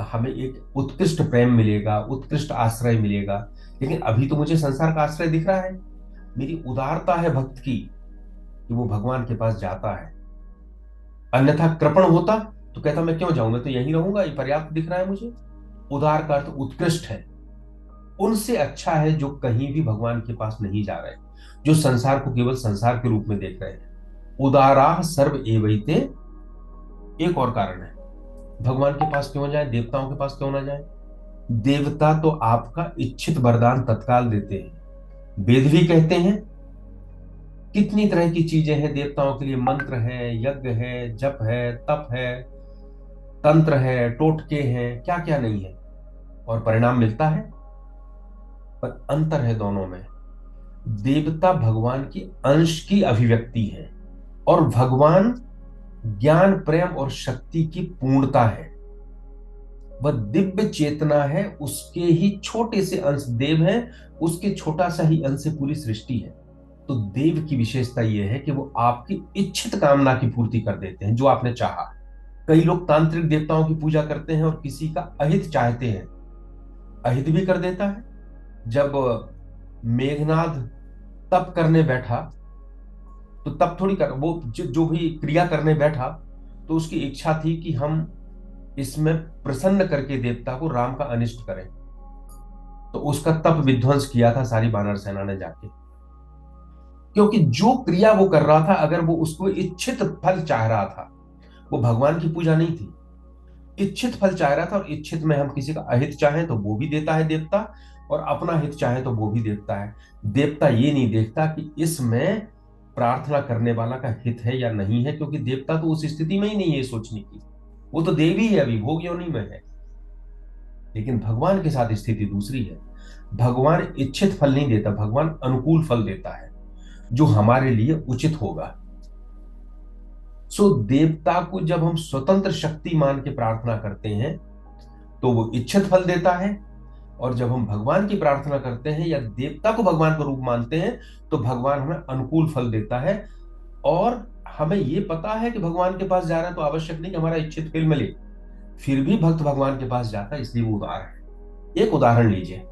हमें एक उत्कृष्ट प्रेम मिलेगा, उत्कृष्ट आश्रय मिलेगा। लेकिन अभी तो मुझे संसार का आश्रय दिख रहा है। मेरी उदारता है भक्त की कि वो भगवान के पास जाता है। अन्यथा कृपण होता तो कहता मैं क्यों जाऊं, मैं तो यहीं रहूंगा, ये पर्याप्त दिख रहा है मुझे। उदार का अर्थ उत्कृष्ट है, उनसे अच्छा है जो कहीं भी भगवान के पास नहीं जा रहे, जो संसार को केवल संसार के रूप में देख रहे हैं। उदारा सर्व एवैते, एक और कारण है। भगवान के पास क्यों जाए, देवताओं के पास क्यों ना जाए। देवता तो आपका इच्छित वरदान तत्काल देते हैं। वेद भी कहते हैं कितनी तरह की चीजें हैं देवताओं के लिए, मंत्र है, यज्ञ है, जप है, तप है, तंत्र है, टोटके हैं, क्या क्या नहीं है, और परिणाम मिलता है। पर अंतर है दोनों में। देवता भगवान की अंश की अभिव्यक्ति है, और भगवान ज्ञान, प्रेम और शक्ति की पूर्णता है। वह दिव्य चेतना है, उसके ही छोटे से अंश देव है, उसके छोटा सा ही अंश से पूरी सृष्टि है। तो देव की विशेषता यह है कि वो आपकी इच्छित कामना की पूर्ति कर देते हैं, जो आपने चाहा। कई लोग तांत्रिक देवताओं की पूजा करते हैं और किसी का अहित चाहते हैं, अहित भी कर देता है। जब मेघनाद तप करने बैठा, तो तप थोड़ी कर, वो जो भी क्रिया करने बैठा, तो उसकी इच्छा थी कि हम इसमें प्रसन्न करके देवता को राम का अनिष्ट करें। तो उसका तप विध्वंस किया था सारी वानर सेना ने जाके, क्योंकि जो क्रिया वो कर रहा था, अगर वो उसको इच्छित फल चाह रहा था, वो भगवान की पूजा नहीं थी, इच्छित फल चाह रहा था। और इच्छित में हम किसी का अहित चाहें तो वो भी देता है देवता, और अपना हित चाहे तो वो भी देता है। देवता ये नहीं देखता कि इसमें प्रार्थना करने वाला का हित है या नहीं है, क्योंकि देवता तो उस स्थिति में ही नहीं है सोचने की, वो तो देवी है, अभी भोग योनि में है। लेकिन भगवान के साथ स्थिति दूसरी है। भगवान इच्छित फल नहीं देता, भगवान अनुकूल फल देता है, जो हमारे लिए उचित होगा। सो देवता को जब हम स्वतंत्र शक्ति मान के प्रार्थना करते हैं तो वो इच्छित फल देता है, और जब हम भगवान की प्रार्थना करते हैं या देवता को भगवान का रूप मानते हैं तो भगवान हमें अनुकूल फल देता है। और हमें यह पता है कि भगवान के पास जा रहा है, तो आवश्यक नहीं कि हमारा इच्छित फल मिले, फिर भी भक्त भगवान के पास जाता है, इसलिए वो उदार है। एक उदाहरण लीजिए,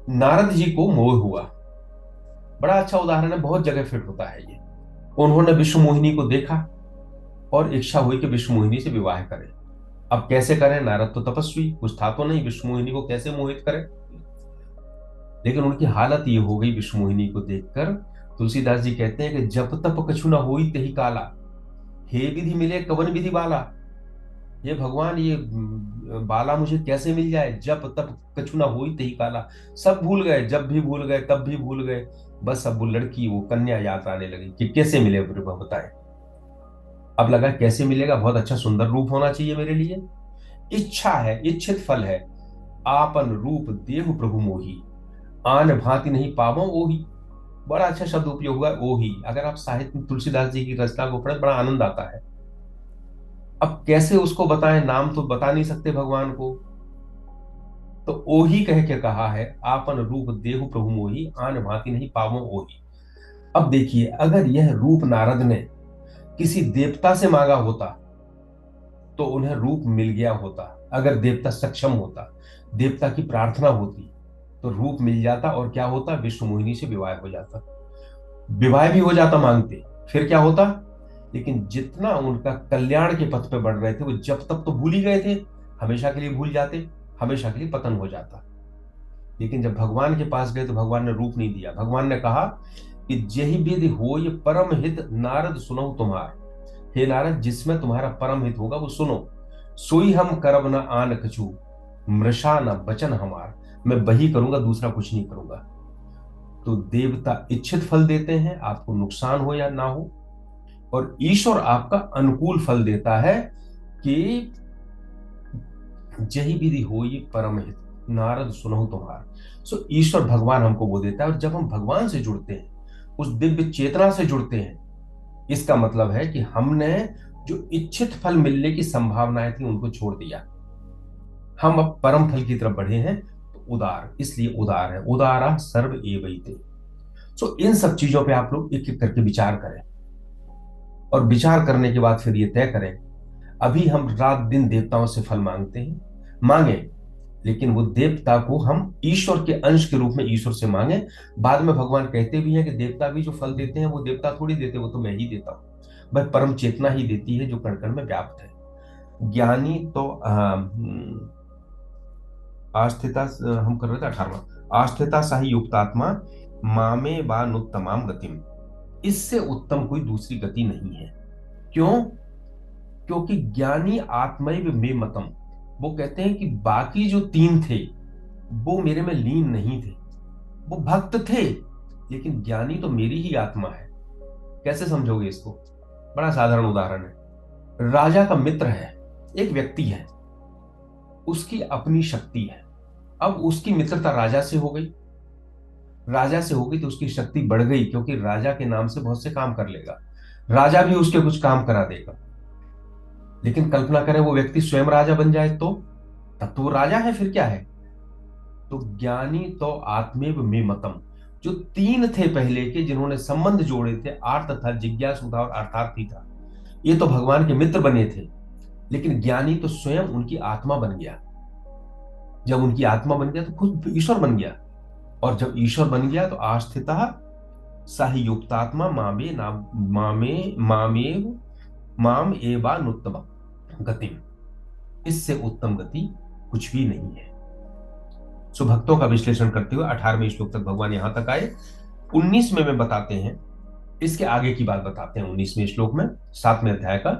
नारद जी को मोह हुआ, बड़ा अच्छा उदाहरण है, बहुत जगह फिट होता है ये। उन्होंने विश्व मोहिनी को देखा और इच्छा हुई कि विश्व मोहिनी से विवाह करें। अब कैसे करें, नारद तो तपस्वी, कुछ था तो नहीं, विश्व मोहिनी को कैसे मोहित करें। लेकिन उनकी हालत ये हो गई विश्व मोहिनी को देखकर, तुलसीदास जी कहते हैं कि जप तप कछु न होई तेहि काला, हे विधि मिले कवन विधि बाला। ये भगवान, ये बाला मुझे कैसे मिल जाए, जप तप कछु न होई तेहि काला। सब भूल गए, जब भी भूल गए, तब भी भूल गए, बस अब वो लड़की, वो कन्या याद आने लगी कि कैसे मिले, बताए। अब लगा कैसे मिलेगा, बहुत अच्छा सुंदर रूप होना चाहिए मेरे लिए, इच्छा है, इच्छित फल है। आपन रूप देहु प्रभु मोही, आन भांति नहीं पावो ओही। बड़ा अच्छा शब्द उपयोग हुआ ओही। अगर आप साहित्य में तुलसीदास जी की रचना को पढ़े, बड़ा आनंद आता है। अब कैसे उसको बताएं, नाम तो बता नहीं सकते भगवान को, तो ओही कह के कहा है, आपन रूप देहु प्रभु मोही, आन भांति नहीं पावो ओही। अब देखिए, अगर यह रूप नारद ने किसी देवता से मांगा होता तो उन्हें रूप मिल गया होता। अगर देवता सक्षम होता, देवता की प्रार्थना होती, तो रूप मिल जाता, और क्या होता, विश्व मोहिनी से विवाह हो जाता, विवाह भी हो जाता मांगते, फिर क्या होता। लेकिन जितना उनका कल्याण के पथ पे बढ़ रहे थे, वो जब तक तो भूल ही गए थे, हमेशा के लिए भूल जाते, हमेशा के लिए पतन हो जाता। लेकिन जब भगवान के पास गए तो भगवान ने रूप नहीं दिया, भगवान ने कहा कि जेहि विधि होय परम हित नारद सुनहु तुम्हार, हे नारद, जिसमें तुम्हारा परम हित होगा वो सुनो। सोई हम करब न आन कछु, मृषा न बचन हमार। मैं वही करूंगा, दूसरा कुछ नहीं करूंगा। तो देवता इच्छित फल देते हैं, आपको नुकसान हो या ना हो, और ईश्वर आपका अनुकूल फल देता है कि जही विधि हो ये परम हित, नारद सुनो तुम्हार। सो ईश्वर भगवान हमको वो देता है, और जब हम भगवान से जुड़ते हैं, उस दिव्य चेतना से जुड़ते हैं, इसका मतलब है कि हमने जो इच्छित फल मिलने की संभावनाएं थी उनको छोड़ दिया, हम अब परम फल की तरफ बढ़े हैं। तो उदार, इसलिए उदार है, उदारा सर्व एवैते। सो इन सब चीजों पे आप लोग एक एक करके विचार करें, और विचार करने के बाद फिर ये तय करें। अभी हम रात दिन देवताओं से फल मांगते हैं, मांगे, लेकिन वो देवता को हम ईश्वर के अंश के रूप में ईश्वर से मांगे। बाद में भगवान कहते भी हैं कि देवता भी जो फल देते हैं वो देवता थोड़ी देते, वो तो मैं ही देता हूं। वह परम चेतना ही देती है जो कण कण में व्याप्त है। ज्ञानी तो आस्थिता, हम कर रहे थे 18वां, आस्थिता साही युक्तात्मा मामे बानुत्तमाम गतिम। इससे उत्तम कोई दूसरी गति नहीं है। क्यों? क्योंकि ज्ञानी आत्मैव मे मतम, वो कहते हैं कि बाकी जो तीन थे वो मेरे में लीन नहीं थे, वो भक्त थे, लेकिन ज्ञानी तो मेरी ही आत्मा है। कैसे समझोगे इसको? बड़ा साधारण उदाहरण है। राजा का मित्र है, एक व्यक्ति है, उसकी अपनी शक्ति है। अब उसकी मित्रता राजा से हो गई, राजा से हो गई तो उसकी शक्ति बढ़ गई, क्योंकि राजा के नाम से बहुत से काम कर लेगा, राजा भी उसके कुछ काम करा देगा। लेकिन कल्पना करें वो व्यक्ति स्वयं राजा बन जाए, तो तब तो वो राजा है, फिर क्या है? तो ज्ञानी तो आत्मेव में मतम, जो तीन थे पहले के जिन्होंने संबंध जोड़े थे, आर्त था, जिज्ञासु था और अर्थार्थी था, ये तो भगवान के मित्र बने थे। लेकिन ज्ञानी तो स्वयं उनकी आत्मा बन गया। जब उनकी आत्मा बन गया तो खुद ईश्वर बन गया, और जब ईश्वर बन गया तो आस्थिता सही युक्तात्मा मामे नाम मामे मामेव माम एवानुत्तम गतिम। इससे उत्तम गति कुछ भी नहीं है। सो भक्तों का विश्लेषण करते हुए 18वें श्लोक तक भगवान यहां तक आए। 19वें में बताते हैं, इसके आगे की बात बताते हैं 19वें श्लोक में, 7वें अध्याय का।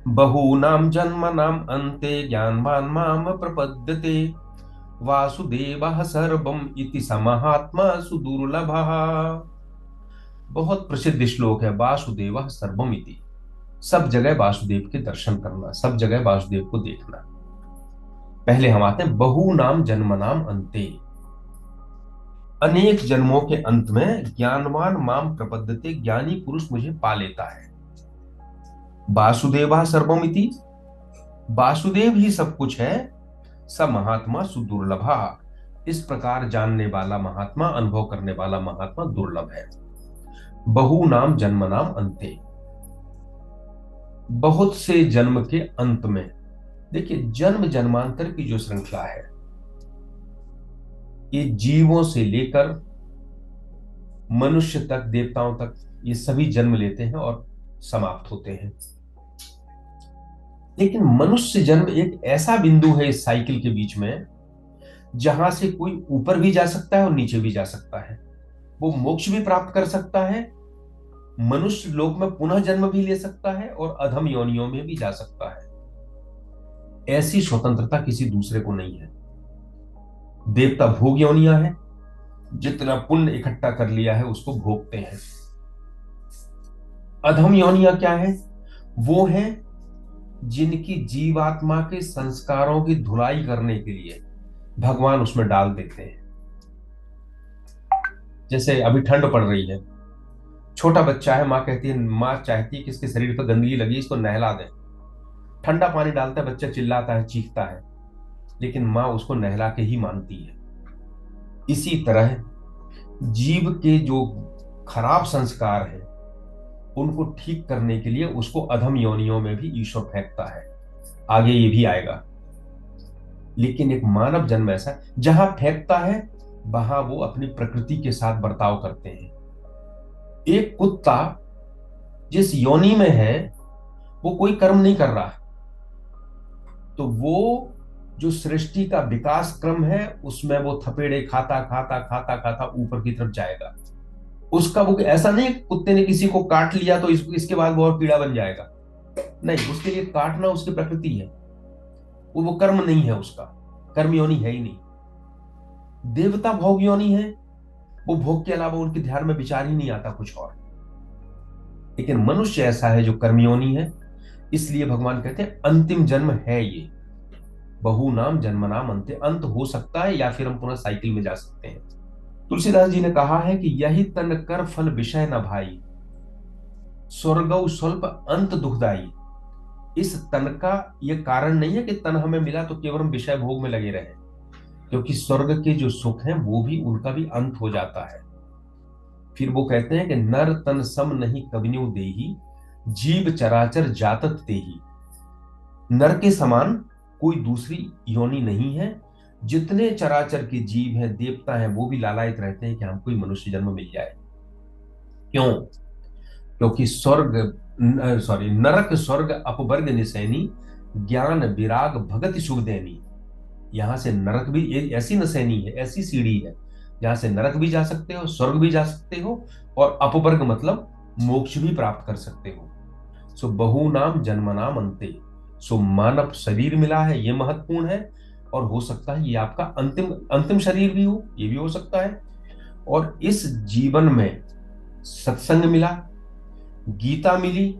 बहूनाम जन्मनाम अन्ते ज्ञानवान माम प्रपद्यते, वासुदेवः सर्वम इति समहात्मा सुदुर्लभः। बहुत प्रसिद्ध श्लोक है, वासुदेवः सर्वम इति। सब जगह वासुदेव के दर्शन करना, सब जगह वासुदेव को देखना। पहले हम आते हैं बहु नाम जन्म नाम अंते, अनेक जन्मों के अंत में ज्ञानवान माम प्रपद्यते, ज्ञानी पुरुष मुझे पा लेता है। वासुदेवा सर्वमिति, वासुदेव ही सब कुछ है। स महात्मा सुदुर्लभा, इस प्रकार जानने वाला महात्मा, अनुभव करने वाला महात्मा दुर्लभ है। बहु नाम जन्म नाम अंते, बहुत से जन्म के अंत में। देखिए, जन्म जन्मांतर की जो श्रृंखला है, ये जीवों से लेकर मनुष्य तक, देवताओं तक, ये सभी जन्म लेते हैं और समाप्त होते हैं। लेकिन मनुष्य जन्म एक ऐसा बिंदु है इस साइकिल के बीच में, जहां से कोई ऊपर भी जा सकता है और नीचे भी जा सकता है। वो मोक्ष भी प्राप्त कर सकता है, मनुष्य लोक में पुनः जन्म भी ले सकता है, और अधम योनियों में भी जा सकता है। ऐसी स्वतंत्रता किसी दूसरे को नहीं है। देवता भोग योनियां हैं, जितना पुण्य इकट्ठा कर लिया है उसको भोगते हैं। अधम योनियां क्या है? वो है जिनकी जीवात्मा के संस्कारों की धुलाई करने के लिए भगवान उसमें डाल देते हैं। जैसे अभी ठंड पड़ रही है, छोटा बच्चा है, माँ कहती है, माँ चाहती है कि इसके शरीर पर गंदगी लगी, इसको नहला दे। ठंडा पानी डालता है, बच्चा चिल्लाता है, चीखता है, लेकिन माँ उसको नहला के ही मानती है। इसी तरह जीव के जो खराब संस्कार हैं उनको ठीक करने के लिए उसको अधम योनियों में भी ईश्वर फेंकता है। आगे ये भी आएगा। लेकिन एक मानव जन्म ऐसा जहां फेंकता है वहां वो अपनी प्रकृति के साथ बर्ताव करते हैं। एक कुत्ता जिस योनि में है वो कोई कर्म नहीं कर रहा, तो वो जो सृष्टि का विकास क्रम है उसमें वो थपेड़े खाता खाता खाता खाता ऊपर की तरफ जाएगा। उसका वो ऐसा नहीं है कुत्ते ने किसी को काट लिया तो इसके बाद वो और कीड़ा बन जाएगा, नहीं, उसके लिए काटना उसकी प्रकृति है, वो कर्म नहीं है, उसका कर्म योनि है ही नहीं। देवता भोग योनि है, वो भोग के अलावा उनके ध्यान में विचार ही नहीं आता कुछ और। लेकिन मनुष्य ऐसा है जो कर्म योनि है, इसलिए भगवान कहते हैं अंतिम जन्म है ये। बहु नाम जन्म नाम अंत्य, अंत हो सकता है या फिर हम पुनः साइकिल में जा सकते हैं। तुलसीदास जी ने कहा है कि यही तन कर फल विषय न भाई, स्वर्गौ स्वल्प अंत दुखदाई। इस तन का यह कारण नहीं है कि तन हमें मिला तो केवल हम विषय भोग में लगे रहे, क्योंकि स्वर्ग के जो सुख हैं वो भी, उनका भी अंत हो जाता है। फिर वो कहते हैं कि नर तन सम नहीं कबिन्यु देही, जीव चराचर जातत तेही। नर के समान कोई दूसरी योनि नहीं है। जितने चराचर के जीव हैं, देवता हैं, वो भी लालायित रहते हैं कि हमको ही मनुष्य जन्म मिल जाए। क्यों? क्योंकि नरक स्वर्ग अपवर्ग निसैनी, ज्ञान विराग भगति शुभ देनी। यहां से नरक भी ऐसी नसैनी है, ऐसी सीढ़ी है जहां से नरक भी जा सकते हो, स्वर्ग भी जा सकते हो, और अपवर्ग मतलब मोक्ष भी प्राप्त कर सकते हो। सो बहु नाम जन्म नाम अंते, सो मानव शरीर मिला है, ये महत्वपूर्ण है। और हो सकता है ये आपका अंतिम अंतिम शरीर भी हो, ये भी हो सकता है। और इस जीवन में सत्संग मिला, गीता मिली,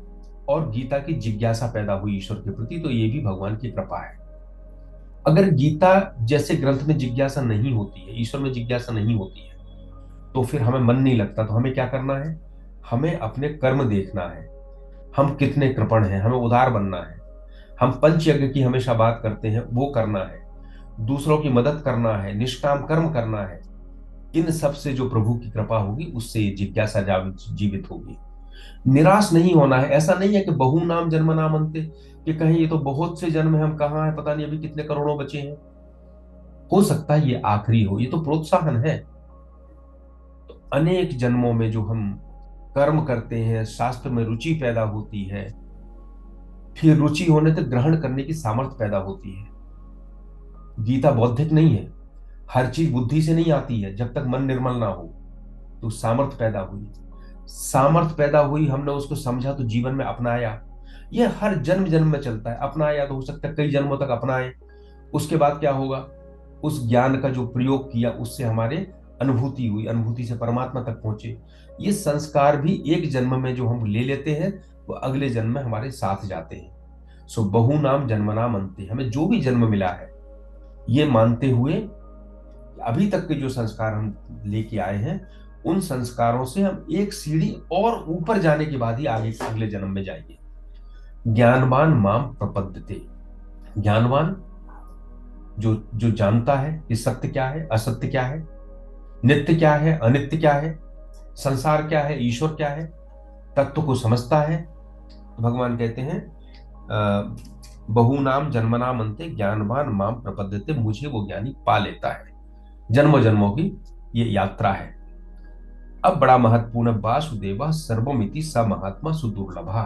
और गीता की जिज्ञासा पैदा हुई ईश्वर के प्रति, तो ये भी भगवान की कृपा है। अगर गीता जैसे ग्रंथ में जिज्ञासा नहीं होती है, ईश्वर में जिज्ञासा नहीं होती है, तो फिर हमें मन नहीं लगता। तो हमें क्या करना है? हमें अपने कर्म देखना है, हम कितने कृपण हैं, हमें उदार बनना है। हम पंच यज्ञ की हमेशा बात करते हैं, वो करना है, दूसरों की मदद करना है, निष्काम कर्म करना है। इन सब से जो प्रभु की कृपा होगी, उससे ये जिज्ञासा जीवित होगी। निराश नहीं होना है। ऐसा नहीं है कि बहु नाम जन्म नाम अंते, कि कहीं ये तो बहुत से जन्म है, हम कहाँ हैं पता नहीं, अभी कितने करोड़ों बचे हैं। हो सकता है ये आखिरी हो, ये तो प्रोत्साहन है। तो अनेक जन्मों में जो हम कर्म करते हैं, शास्त्र में रुचि पैदा होती है, फिर रुचि होने तक ग्रहण करने की सामर्थ्य पैदा होती है। गीता बौद्धिक नहीं है, हर चीज बुद्धि से नहीं आती है। जब तक मन निर्मल ना हो, तो सामर्थ्य पैदा हुई, सामर्थ्य पैदा हुई, हमने उसको समझा तो जीवन में अपनाया। ये हर जन्म जन्म में चलता है। अपनाया तो हो सकता है कई जन्मों तक अपनाए, उसके बाद क्या होगा? उस ज्ञान का जो प्रयोग किया, उससे हमारे अनुभूति हुई, अनुभूति से परमात्मा तक पहुंचे। ये संस्कार भी एक जन्म में जो हम ले लेते हैं, वो अगले जन्म में हमारे साथ जाते हैं। सो बहु नाम जन्म नाम अंते, हमें जो भी जन्म मिला है, ये मानते हुए अभी तक के जो संस्कार हम लेके आए हैं, उन संस्कारों से हम एक सीढ़ी और ऊपर जाने के बाद ही आगे अगले जन्म में जाएंगे। ज्ञानवान माम प्रपद्यते, ज्ञानवान जो जो जानता है कि सत्य क्या है, असत्य क्या है, नित्य क्या है, अनित्य क्या है, संसार क्या है, ईश्वर क्या है, तत्व को समझता है। तो भगवान कहते हैं बहु नाम जन्म नाम अंते, ज्ञानवान माम प्रपद्यते, मुझे वो ज्ञानी पा लेता है। जन्मों जन्मों की ये यात्रा है। अब बड़ा महत्वपूर्ण, वासुदेव सर्वमिति स महात्मा सुदुर्लभा।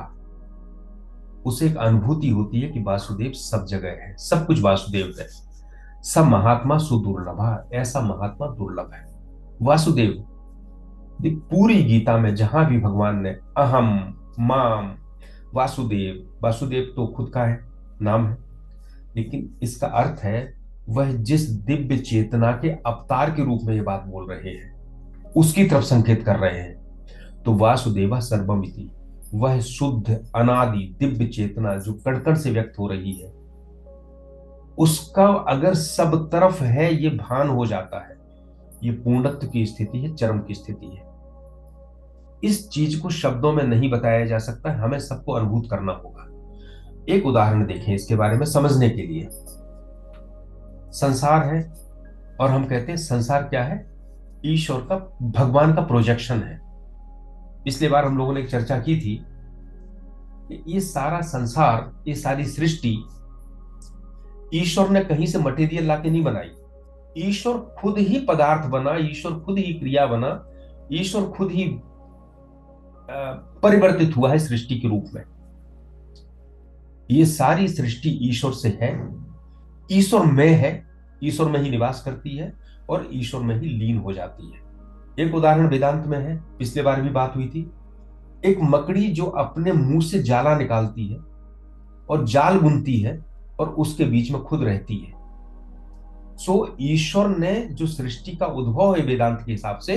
उसे एक अनुभूति होती है कि वासुदेव सब जगह है, सब कुछ वासुदेव है। सब महात्मा सुदुर्लभा, ऐसा महात्मा दुर्लभ है। वासुदेव, पूरी गीता में जहां भी भगवान ने अहम माम वासुदेव, वासुदेव तो खुद का है, नाम है, लेकिन इसका अर्थ है वह जिस दिव्य चेतना के अवतार के रूप में ये बात बोल रहे हैं, उसकी तरफ संकेत कर रहे हैं। तो वासुदेवा सर्वमिति, वह शुद्ध अनादि दिव्य चेतना जो कण कण से व्यक्त हो रही है, उसका अगर सब तरफ है ये भान हो जाता है, ये पूर्णत्व की स्थिति है, चरम की स्थिति है। इस चीज को शब्दों में नहीं बताया जा सकता, हमें सबको अनुभूत करना होगा। एक उदाहरण देखें इसके बारे में समझने के लिए। संसार है, और हम कहते हैं संसार क्या है? ईश्वर का, भगवान का प्रोजेक्शन है। पिछली बार हम लोगों ने एक चर्चा की थी कि ये सारा संसार, ये सारी सृष्टि ईश्वर ने कहीं से मटेरियल लाके नहीं बनाई। ईश्वर खुद ही पदार्थ बना, ईश्वर खुद ही क्रिया बना, ईश्वर खुद ही परिवर्तित हुआ है सृष्टि के रूप में। ये सारी सृष्टि ईश्वर से है, ईश्वर में है, ईश्वर में ही निवास करती है और ईश्वर में ही लीन हो जाती है। एक उदाहरण वेदांत में है, पिछले बार भी बात हुई थी। एक मकड़ी जो अपने मुंह से जाला निकालती है और जाल बुनती है और उसके बीच में खुद रहती है। सो ईश्वर ने जो सृष्टि का उद्भव है वेदांत के हिसाब से,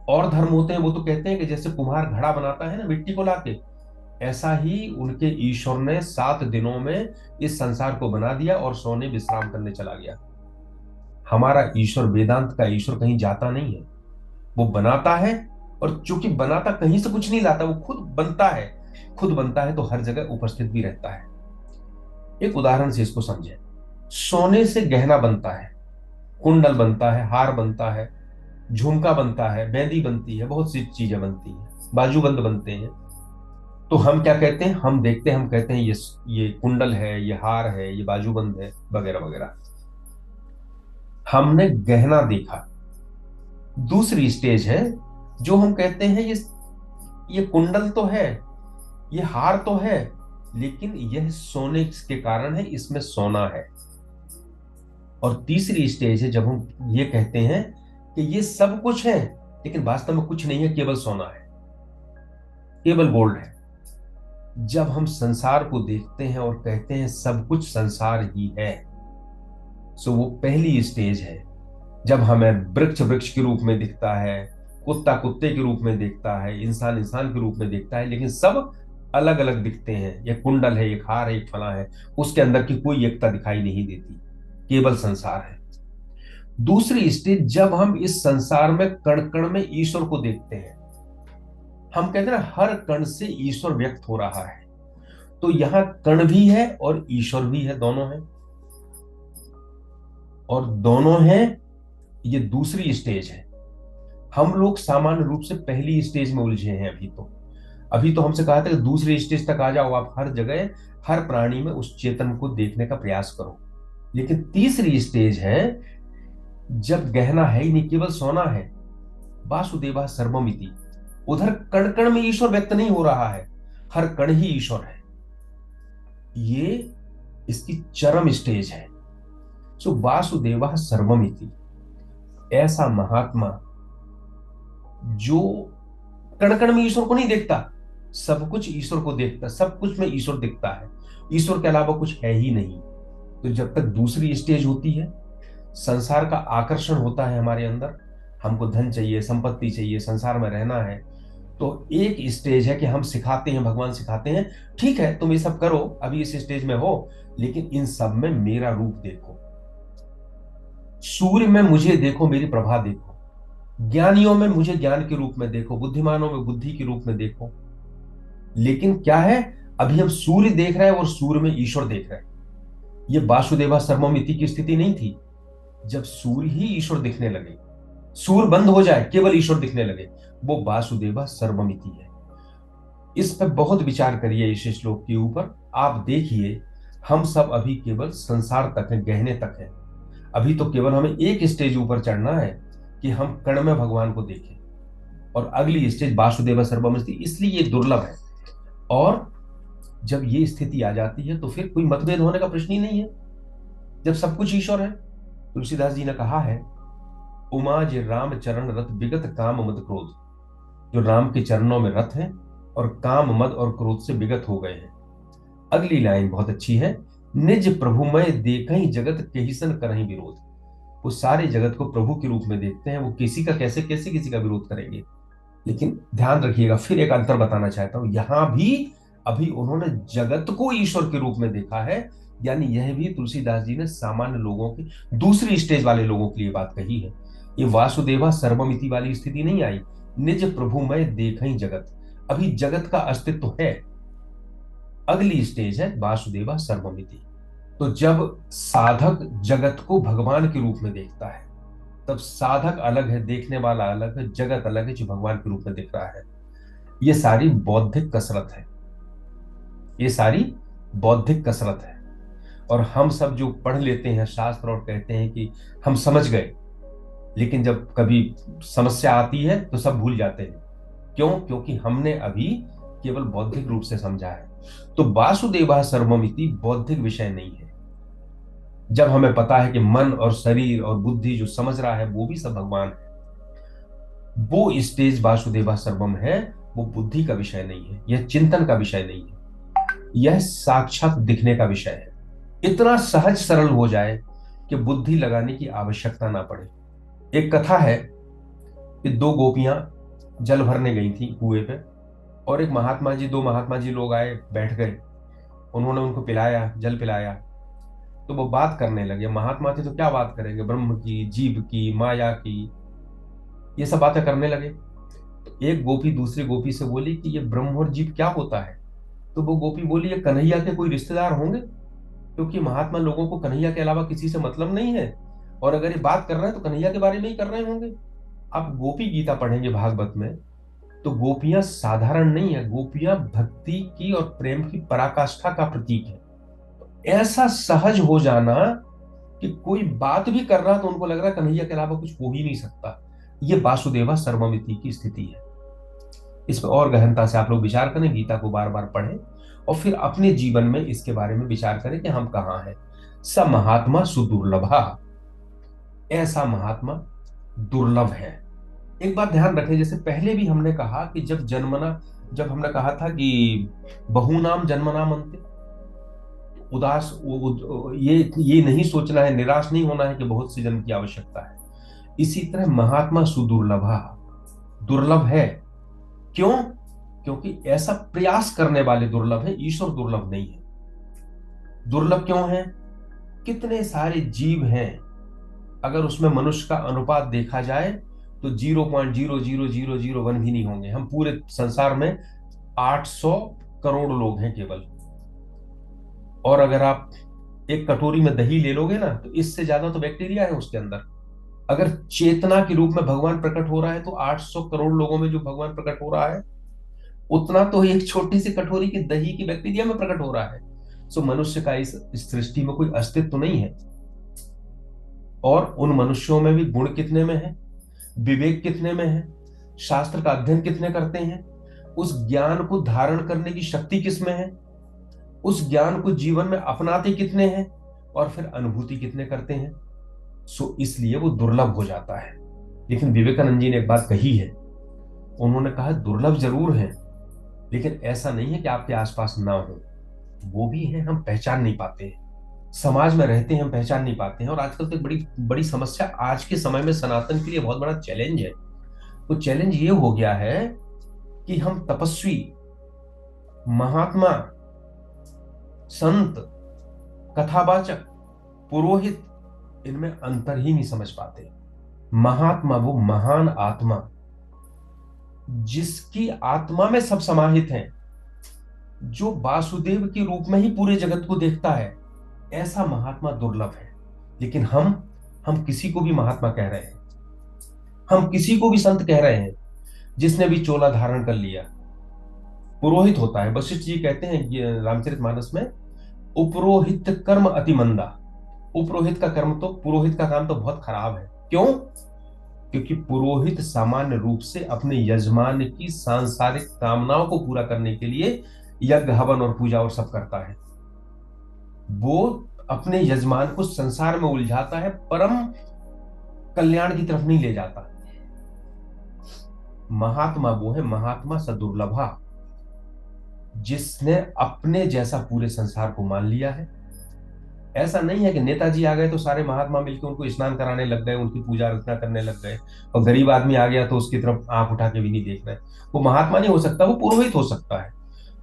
और धर्म होते हैं वो तो कहते हैं कि जैसे कुम्हार घड़ा बनाता है ना मिट्टी को लाके, ऐसा ही उनके ईश्वर ने 7 दिनों में इस संसार को बना दिया और सोने विश्राम करने चला गया। हमारा ईश्वर, वेदांत का ईश्वर, कहीं जाता नहीं है, वो बनाता है। और चूंकि बनाता कहीं से कुछ नहीं लाता, वो खुद बनता है। खुद बनता है तो हर जगह उपस्थित भी रहता है। एक उदाहरण से इसको समझें। सोने से गहना बनता है, कुंडल बनता है, हार बनता है, झुमका बनता है, मेहंदी बनती है, बहुत सी चीजें बनती हैं, बाजूबंद बनते हैं। तो हम क्या कहते हैं, हम देखते हैं, हम कहते हैं ये कुंडल है, ये हार है, ये बाजूबंद है, वगैरह वगैरह। हमने गहना देखा। दूसरी स्टेज है जो हम कहते हैं ये कुंडल तो है, ये हार तो है, लेकिन यह सोने के कारण है, इसमें सोना है। और तीसरी स्टेज है जब हम ये कहते हैं कि ये सब कुछ है, लेकिन वास्तव में कुछ नहीं है, केवल सोना है, केवल गोल्ड है। जब हम संसार को देखते हैं और कहते हैं सब कुछ संसार ही है, सो वो पहली स्टेज है। जब हमें वृक्ष वृक्ष के रूप में दिखता है, कुत्ता कुत्ते के रूप में देखता है, इंसान इंसान के रूप में दिखता है, लेकिन सब अलग अलग दिखते हैं। एक कुंडल है, एक हार है, एक फला है, उसके अंदर की कोई एकता दिखाई नहीं देती, केवल संसार है। दूसरी स्टेज, जब हम इस संसार में कण कण में ईश्वर को देखते हैं, हम कहते हैं ना हर कण से ईश्वर व्यक्त हो रहा है, तो यहां कण भी है और ईश्वर भी है, दोनों है। और दोनों है, ये दूसरी स्टेज है। हम लोग सामान्य रूप से पहली स्टेज में उलझे हैं अभी तो हमसे कहा था कि दूसरी स्टेज तक आ जाओ, आप हर जगह हर प्राणी में उस चेतन को देखने का प्रयास करो। लेकिन तीसरी स्टेज है जब गहना है ही नहीं, केवल सोना है, वासुदेवा सर्वमिति। उधर कण कण में ईश्वर व्यक्त नहीं हो रहा है, हर कण ही ईश्वर है। ये इसकी चरम स्टेज है। सो वासुदेवा सर्वमिति, ऐसा महात्मा जो कण कण में ईश्वर को नहीं देखता, सब कुछ ईश्वर को देखता, सब कुछ में ईश्वर दिखता है, ईश्वर के अलावा कुछ है ही नहीं। तो जब तक दूसरी स्टेज होती है, संसार का आकर्षण होता है हमारे अंदर, हमको धन चाहिए, संपत्ति चाहिए, संसार में रहना है, तो एक स्टेज है कि हम सिखाते हैं, भगवान सिखाते हैं, ठीक है तुम ये सब करो, अभी इस स्टेज में हो, लेकिन इन सब में मेरा रूप देखो, सूर्य में मुझे देखो, मेरी प्रभा देखो, ज्ञानियों में मुझे ज्ञान के रूप में देखो, बुद्धिमानों में बुद्धि के रूप में देखो। लेकिन क्या है, अभी हम सूर्य देख रहे हैं और सूर्य में ईश्वर देख रहे हैं। ये वासुदेवा सर्वमिति की स्थिति नहीं थी। जब सूर्य ही ईश्वर दिखने लगे, सूर्य बंद हो जाए, केवल ईश्वर दिखने लगे, वो वासुदेवा सर्वमिति है। इस पर बहुत विचार करिए इस श्लोक के ऊपर। आप देखिए, हम सब अभी केवल संसार तक है, गहने तक है। अभी तो केवल हमें एक स्टेज ऊपर चढ़ना है कि हम कण में भगवान को देखें, और अगली स्टेज वासुदेव सर्वमिति, इसलिए ये दुर्लभ है। और जब ये स्थिति आ जाती है तो फिर कोई मतभेद होने का प्रश्न ही नहीं है, जब सब कुछ ईश्वर है। तुलसीदास जी ने कहा है, उमा जे राम चरण रथ विगत काम मद क्रोध, जो राम के चरणों में रथ हैं और काम मद और क्रोध से विगत हो गए हैं। अगली लाइन बहुत अच्छी है, निज प्रभुमय देखहि जगत केहिसन करहि विरोध। वो सारे जगत को प्रभु के रूप में देखते हैं, वो किसी का कैसे कैसे किसी का विरोध करेंगे। लेकिन ध्यान रखिएगा, फिर एक अंतर बताना चाहता हूं, यहां भी अभी उन्होंने जगत को ईश्वर के रूप में देखा है, यानी यह भी तुलसीदास जी ने सामान्य लोगों की, दूसरी स्टेज वाले लोगों के लिए बात कही है। ये वासुदेवा सर्वमिति वाली स्थिति नहीं आई, निज प्रभुमय देखहि जगत, अभी जगत का अस्तित्व है। अगली स्टेज है वासुदेवा सर्वमिति। तो जब साधक जगत को भगवान के रूप में देखता है, तब साधक अलग है, देखने वाला अलग है, जगत अलग है जो भगवान के रूप में दिख रहा है। ये सारी बौद्धिक कसरत है, ये सारी बौद्धिक कसरत है। और हम सब जो पढ़ लेते हैं शास्त्र और कहते हैं कि हम समझ गए, लेकिन जब कभी समस्या आती है तो सब भूल जाते हैं। क्यों? क्योंकि हमने अभी केवल बौद्धिक रूप से समझा है। तो वासुदेवा सर्वमिति बौद्धिक विषय नहीं है। जब हमें पता है कि मन और शरीर और बुद्धि जो समझ रहा है वो भी सब भगवान है, वो स्टेज वासुदेवा सर्वम है, वो बुद्धि का विषय नहीं है, यह चिंतन का विषय नहीं है, यह साक्षात दिखने का विषय है। इतना सहज सरल हो जाए कि बुद्धि लगाने की आवश्यकता ना पड़े। एक कथा है कि दो गोपियां जल भरने गई थी कुएं पे, और एक महात्मा जी, दो महात्मा जी लोग आए, बैठ गए, उन्होंने उनको पिलाया, जल पिलाया। तो वो बात करने लगे। महात्मा थे तो क्या बात करेंगे, ब्रह्म की, जीव की, माया की, ये सब बातें करने लगे। तो एक गोपी दूसरी गोपी से बोली कि ये ब्रह्म और जीव क्या होता है। तो वो गोपी बोली, ये कन्हैया के कोई रिश्तेदार होंगे, क्योंकि महात्मा लोगों को कन्हैया के अलावा किसी से मतलब नहीं है, और अगर ये बात कर रहे हैं तो कन्हैया के बारे में ही कर रहे होंगे। आप गोपी गीता पढ़ेंगे भागवत में, तो गोपियां साधारण नहीं है, गोपियां भक्ति की और प्रेम की पराकाष्ठा का प्रतीक है। ऐसा सहज हो जाना कि कोई बात भी कर रहा तो उनको लग रहा है कन्हैया के अलावा कुछ हो ही नहीं सकता। ये वासुदेवा सर्वमिति की स्थिति है। इस पर और गहनता से आप लोग विचार करें, गीता को बार बार पढ़ें, और फिर अपने जीवन में इसके बारे में विचार करें कि हम कहाँ हैं। स महात्मा सुदुर्लभा, ऐसा महात्मा दुर्लभ है। एक बात ध्यान रखें, जैसे पहले भी हमने कहा कि जब हमने कहा था कि बहुनाम जन्मनाम अंते, उदास ये नहीं सोचना है, निराश नहीं होना है कि बहुत से जन्म की आवश्यकता है। इसी तरह महात्मा सुदुर्लभा, दुर्लभ है। क्यों? क्योंकि ऐसा प्रयास करने वाले दुर्लभ है, ईश्वर दुर्लभ नहीं है। दुर्लभ क्यों है? कितने सारे जीव हैं, अगर उसमें मनुष्य का अनुपात देखा जाए तो 0.00001 भी नहीं होंगे। हम पूरे संसार में 800 करोड़ लोग हैं केवल, और अगर आप एक कटोरी में दही ले लोगे ना, तो इससे ज्यादा तो बैक्टीरिया है उसके अंदर। अगर चेतना के रूप में भगवान प्रकट हो रहा है तो 800 करोड़ लोगों में जो भगवान प्रकट हो रहा है, उतना तो एक छोटी सी कटोरी की दही की बैक्टीरिया में प्रकट हो रहा है। सो मनुष्य का इस सृष्टि में कोई अस्तित्व तो नहीं है। और उन मनुष्यों में भी गुण कितने में है, विवेक कितने में है, शास्त्र का अध्ययन कितने करते हैं, उस ज्ञान को धारण करने की शक्ति किसमें है, उस ज्ञान को जीवन में अपनाते कितने हैं, और फिर अनुभूति कितने करते हैं। सो इसलिए वो दुर्लभ हो जाता है। लेकिन विवेकानंद जी ने एक बात कही है, उन्होंने कहा दुर्लभ जरूर है, लेकिन ऐसा नहीं है कि आपके आसपास ना हो, वो भी है, हम पहचान नहीं पाते हैं। समाज में रहते हैं, हम पहचान नहीं पाते हैं। और आजकल तो एक बड़ी बड़ी समस्या आज के समय में सनातन के लिए बहुत बड़ा चैलेंज है। वो चैलेंज ये हो गया है कि हम तपस्वी, महात्मा, संत, कथावाचक, पुरोहित, इनमें अंतर ही नहीं समझ पाते। महात्मा वो महान आत्मा, जिसकी आत्मा में सब समाहित हैं, जो वासुदेव के रूप में ही पूरे जगत को देखता है, ऐसा महात्मा दुर्लभ है। लेकिन हम किसी को भी महात्मा कह रहे हैं, हम किसी को भी संत कह रहे हैं, जिसने भी चोला धारण कर लिया, पुरोहित होता है। वशिष्ठ जी कहते हैं ये रामचरितमानस में, उपरोहित कर्म अति मंदा। उपरोहित का कर्म तो, पुरोहित का काम तो बहुत खराब है। क्यों? क्योंकि पुरोहित सामान्य रूप से अपने यजमान की सांसारिक कामनाओं को पूरा करने के लिए यज्ञ, हवन और पूजा और सब करता है। वो अपने यजमान को संसार में उलझाता है, परम कल्याण की तरफ नहीं ले जाता। महात्मा वो है, महात्मा सदुर्लभा, जिसने अपने जैसा पूरे संसार को मान लिया है। ऐसा नहीं है कि नेताजी आ गए तो सारे महात्मा मिलकर उनको स्नान कराने लग गए, उनकी पूजा अर्चना करने लग गए, और गरीब आदमी आ गया तो उसकी तरफ आंख उठा के भी नहीं देख रहे। वो महात्मा नहीं हो सकता, वो पुरोहित हो सकता है।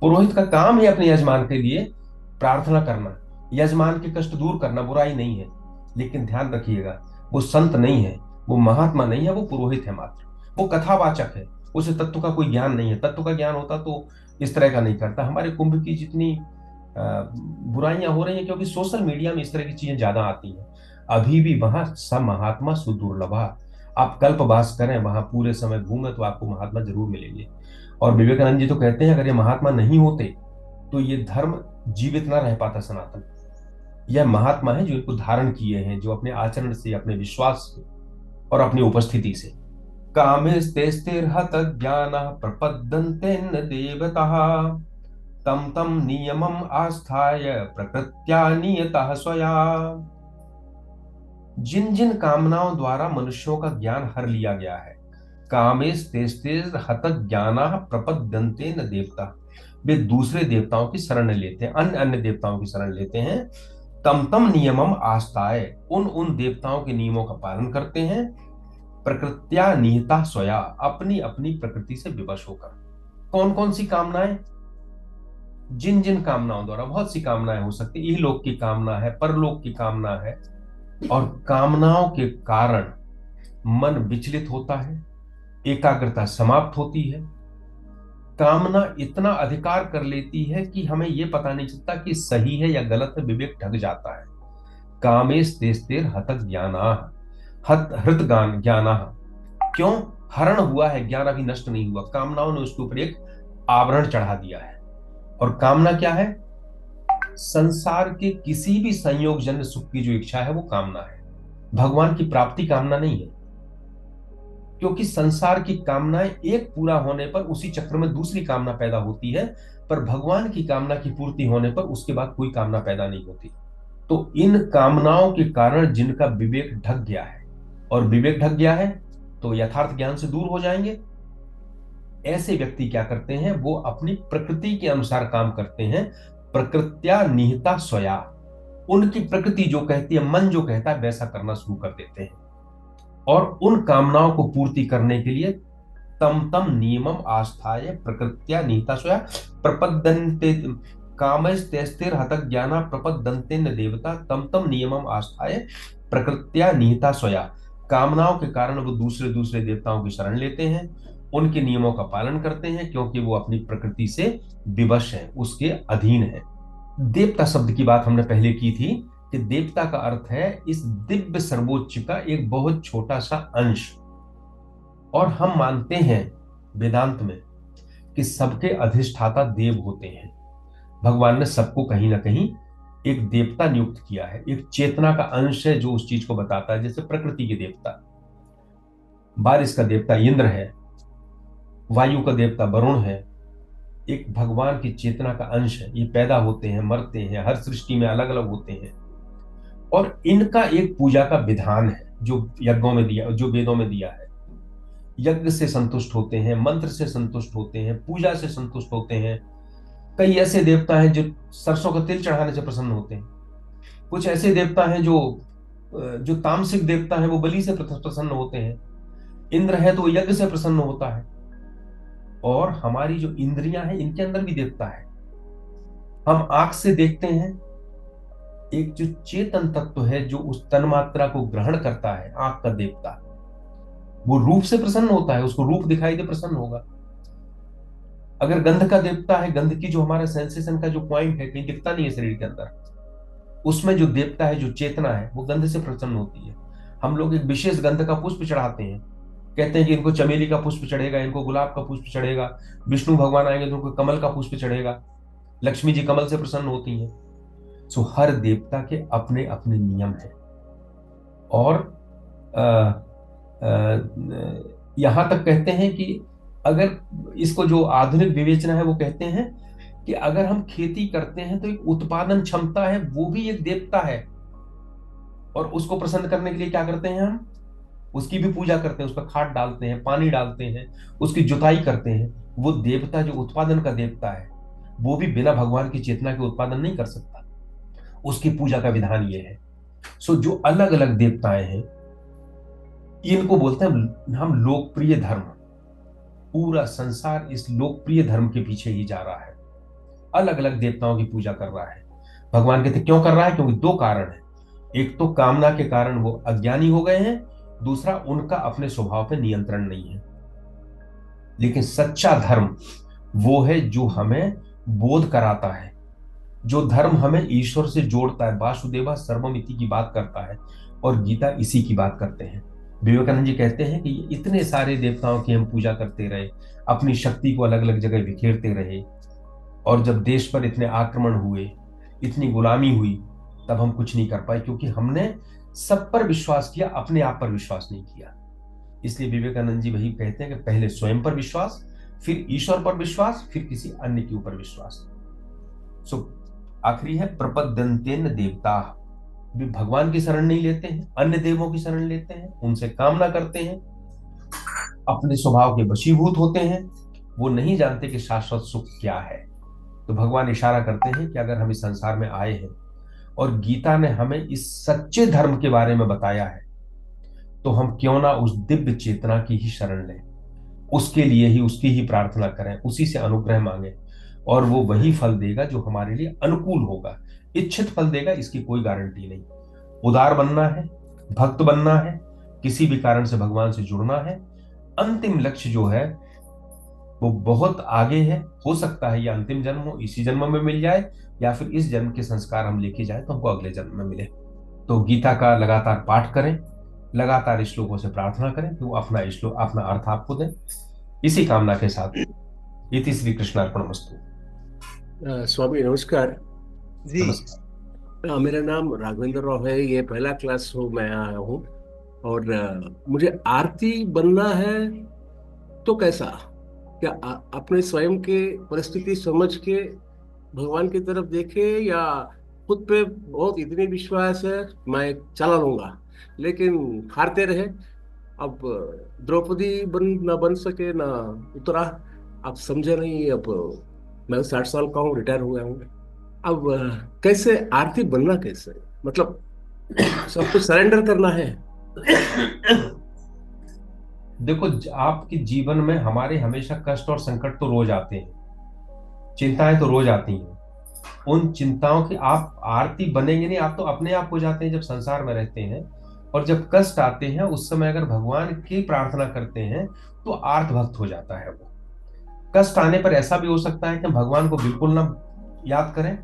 पुरोहित का काम है अपने यजमान के लिए प्रार्थना करना, यजमान के कष्ट दूर करना, बुराई नहीं है। लेकिन ध्यान रखिएगा, वो संत नहीं है, वो महात्मा नहीं है, वो पुरोहित है मात्र। वो कथावाचक है, उसे तत्व का कोई ज्ञान नहीं है। तत्व का ज्ञान होता तो इस तरह का नहीं करता। हमारे कुंभ की जितनी बुराइयां हो रही हैं, क्योंकि सोशल मीडिया में इस तरह की चीजें ज्यादा आती हैं। अभी भी वहां सब महात्मा सुदुर्लभा। आप कल्पवास करें, वहां पूरे समय घूमें तो आपको महात्मा जरूर मिलेंगे। और विवेकानंद जी तो कहते हैं, अगर ये महात्मा नहीं होते तो ये धर्म जीवित ना रह पाता सनातन। यह महात्मा है जो इनको धारण किए हैं, जो अपने आचरण से, अपने विश्वास से और अपनी उपस्थिति से। कामेस्ते स्थिरहत ज्ञान प्रपद्यन्ते न देवताः, तम तम नियमम आस्थाय प्रकृत्या नियतः स्वया। जिन जिन कामनाओं द्वारा मनुष्यों का ज्ञान हर लिया गया है, कामेश तेस्तेज हत ज्ञाना प्रपद्यन्ते न देवता। वे दूसरे देवताओं की शरण लेते हैं, अन्य अन्य देवताओं की शरण लेते हैं। तम तम नियमम आस्ताए, उन उन देवताओं के नियमों का पालन करते हैं। प्रकृत्या निहिता स्वया, अपनी अपनी प्रकृति से विवश होकर। कौन कौन सी कामनाएं? जिन जिन कामनाओं द्वारा, बहुत सी कामनाएं हो सकती, इहलोक की कामना है, परलोक की कामना है, और कामनाओं के कारण मन विचलित होता है, एकाग्रता समाप्त होती है। कामना इतना अधिकार कर लेती है कि हमें यह पता नहीं चलता कि सही है या गलत है, विवेक ढक जाता है। कामेश तेस्तेर हत ज्ञाना, हत हृत ज्ञाना। क्यों? हरण हुआ है, ज्ञान अभी नष्ट नहीं हुआ, कामनाओं ने उसके ऊपर एक आवरण चढ़ा दिया है। और कामना क्या है? संसार के किसी भी संयोगजन्य सुख की जो इच्छा है वो कामना है, भगवान की प्राप्ति कामना नहीं है। क्योंकि संसार की कामनाएं एक पूरा होने पर उसी चक्र में दूसरी कामना पैदा होती है, पर भगवान की कामना की पूर्ति होने पर उसके बाद कोई कामना पैदा नहीं होती। तो इन कामनाओं के कारण जिनका विवेक ढक गया है, और विवेक ढक गया है तो यथार्थ ज्ञान से दूर हो जाएंगे, ऐसे व्यक्ति क्या करते हैं? वो अपनी प्रकृति के अनुसार काम करते हैं। प्रकृत्या निहिता स्वया, उनकी प्रकृति जो कहती है, मन जो कहता है, वैसा करना शुरू कर देते हैं। और उन कामनाओं को पूर्ति करने के लिए तम तम नियमम आस्थाय प्रकृत्या निहिता स्वया प्रपद्यन्ते कामस्तेस्तिर हतक ज्ञाना प्रपद्यन्ते न देवता तम तम नियमम आस्थाय प्रकृत्या निहिता स्वया। कामनाओं के कारण वो दूसरे दूसरे देवताओं की शरण लेते हैं, उनके नियमों का पालन करते हैं, क्योंकि वो अपनी प्रकृति से विवश हैं, उसके अधीन है। देवता शब्द की बात हमने पहले की थी कि देवता का अर्थ है इस दिव्य सर्वोच्च का एक बहुत छोटा सा अंश। और हम मानते हैं वेदांत में कि सबके अधिष्ठाता देव होते हैं। भगवान ने सबको कहीं ना कहीं एक देवता नियुक्त किया है, एक चेतना का अंश है जो उस चीज को बताता है। जैसे प्रकृति के देवता, बारिश का देवता इंद्र है, वायु का देवता वरुण है, एक भगवान की चेतना का अंश है। ये पैदा होते हैं, मरते हैं, हर सृष्टि में अलग अलग होते हैं, और इनका एक पूजा का विधान है जो यज्ञों में दिया, जो वेदों में दिया है। यज्ञ से संतुष्ट होते हैं, मंत्र से संतुष्ट होते हैं, पूजा से संतुष्ट होते हैं। कई ऐसे देवता हैं जो सरसों का तेल चढ़ाने से प्रसन्न होते हैं। कुछ ऐसे देवता हैं जो जो तामसिक देवता हैं, वो बलि से प्रसन्न होते हैं। इंद्र है तो वो यज्ञ से प्रसन्न होता है। और हमारी जो इंद्रियां हैं, इनके अंदर भी देवता है। हम आंख से देखते हैं, एक जो चेतन तत्व है जो उस तन्मात्रा को ग्रहण करता है, आंख का देवता, वो रूप से प्रसन्न होता है, उसको रूप दिखाई दे प्रसन्न होगा। अगर गंध का देवता है, गंध की जो हमारा सेंसेशन का जो पॉइंट है, कहीं दिखता नहीं है शरीर के अंदर, उसमें जो देवता है, जो चेतना है, वो गंध से प्रसन्न होती है। हम लोग एक विशेष गंध का पुष्प चढ़ाते हैं, कहते हैं कि इनको चमेली का पुष्प चढ़ेगा, इनको गुलाब का पुष्प चढ़ेगा, विष्णु भगवान आएंगे तो उनको कमल का पुष्प चढ़ेगा, लक्ष्मी जी कमल से प्रसन्न होती हैं। सो हर देवता के अपने अपने नियम हैं। और यहां तक कहते हैं कि अगर इसको जो आधुनिक विवेचना है वो कहते हैं कि अगर हम खेती करते हैं तो एक उत्पादन क्षमता है, वो भी एक देवता है। और उसको प्रसन्न करने के लिए क्या करते हैं? हम उसकी भी पूजा करते हैं, उस पर खाद डालते हैं, पानी डालते हैं, उसकी जुताई करते हैं। वो देवता जो उत्पादन का देवता है, वो भी बिना भगवान की चेतना के उत्पादन नहीं कर सकता। उसकी पूजा का विधान ये है। सो जो अलग अलग देवताएं हैं, इनको बोलते हैं हम लोकप्रिय धर्म। पूरा संसार इस लोकप्रिय धर्म के पीछे ही जा रहा है, अलग अलग देवताओं की पूजा कर रहा है। भगवान कहते क्यों कर रहा है? क्योंकि दो कारण है। एक तो कामना के कारण वो अज्ञानी हो गए हैं, दूसरा उनका अपने स्वभाव पे नियंत्रण नहीं है। लेकिन सच्चा धर्म वो है जो हमें बोध कराता है, जो धर्म हमें ईश्वर से जोड़ता है। वासुदेवा सर्वमिति की बात करता है, और गीता इसी की बात करते हैं। विवेकानंद जी कहते हैं कि इतने सारे देवताओं की हम पूजा करते रहे, अपनी शक्ति को अलग अलग जगह बिखेरते रहे, और जब देश पर इतने आक्रमण हुए, इतनी गुलामी हुई, तब हम कुछ नहीं कर पाए, क्योंकि हमने सब पर विश्वास किया, अपने आप पर विश्वास नहीं किया। इसलिए विवेकानंद जी वही कहते हैं कि पहले स्वयं पर विश्वास, फिर ईश्वर पर विश्वास, फिर किसी अन्य के ऊपर विश्वास। सो आखिरी है प्रपद्यन्तेन देवता। वे भगवान की शरण नहीं लेते हैं, अन्य देवों की शरण लेते हैं, उनसे कामना करते हैं। अपने स्वभाव के वशीभूत होते हैं, वो नहीं जानते कि शाश्वत सुख क्या है। तो भगवान इशारा करते हैं कि अगर हम इस संसार में आए हैं और गीता ने हमें इस सच्चे धर्म के बारे में बताया है, तो हम क्यों ना उस दिव्य चेतना की ही शरण लें, उसके लिए ही, उसकी ही प्रार्थना करें, उसी से अनुग्रह मांगे, और वो वही फल देगा जो हमारे लिए अनुकूल होगा। इच्छित फल देगा, इसकी कोई गारंटी नहीं। उदार बनना है, भक्त बनना है, किसी भी कारण से भगवान से जुड़ना है, अंतिम लक्ष्य जो है वो बहुत आगे है। हो सकता है ये अंतिम जन्म हो, इसी जन्म में मिल जाए, या फिर इस जन्म के संस्कार हम लेके जाए तो हमको अगले जन्म में मिले। तो गीता का लगातार पाठ करें, लगातार श्लोकों से प्रार्थना करें कि वो अपना श्लोक, अपना अर्थ आपको दें। इसी कामना के साथ इति श्री कृष्णार्पणमस्तु। स्वामी नमस्कार जी। नमस्कार। मेरा नाम राघवेंद्र राव है, ये पहला क्लास हो मैं आया हूँ। और मुझे आरती बनना है तो कैसा, क्या अपने स्वयं के परिस्थिति समझ के भगवान की तरफ देखे, या खुद पे बहुत इतनी विश्वास है मैं चला लूंगा, लेकिन हारते रहे। अब द्रौपदी ना बन सके ना उतरा। आप समझे नहीं। अब मैं 60 साल का हूँ, रिटायर हुआ हूँ। अब कैसे आरती बनना, कैसे मतलब सब कुछ सरेंडर करना है। देखो, आपके जीवन में हमारे हमेशा कष्ट और संकट तो रोज आते हैं, चिंताएं तो रोज आती हैं। उन चिंताओं की आप आरती बनेंगे नहीं, आप तो अपने आप हो जाते हैं जब संसार में रहते हैं। और जब कष्ट आते हैं उस समय अगर भगवान की प्रार्थना करते हैं तो आर्त भक्त हो जाता है वो। कष्ट आने पर ऐसा भी हो सकता है कि हम भगवान को बिल्कुल ना याद करें,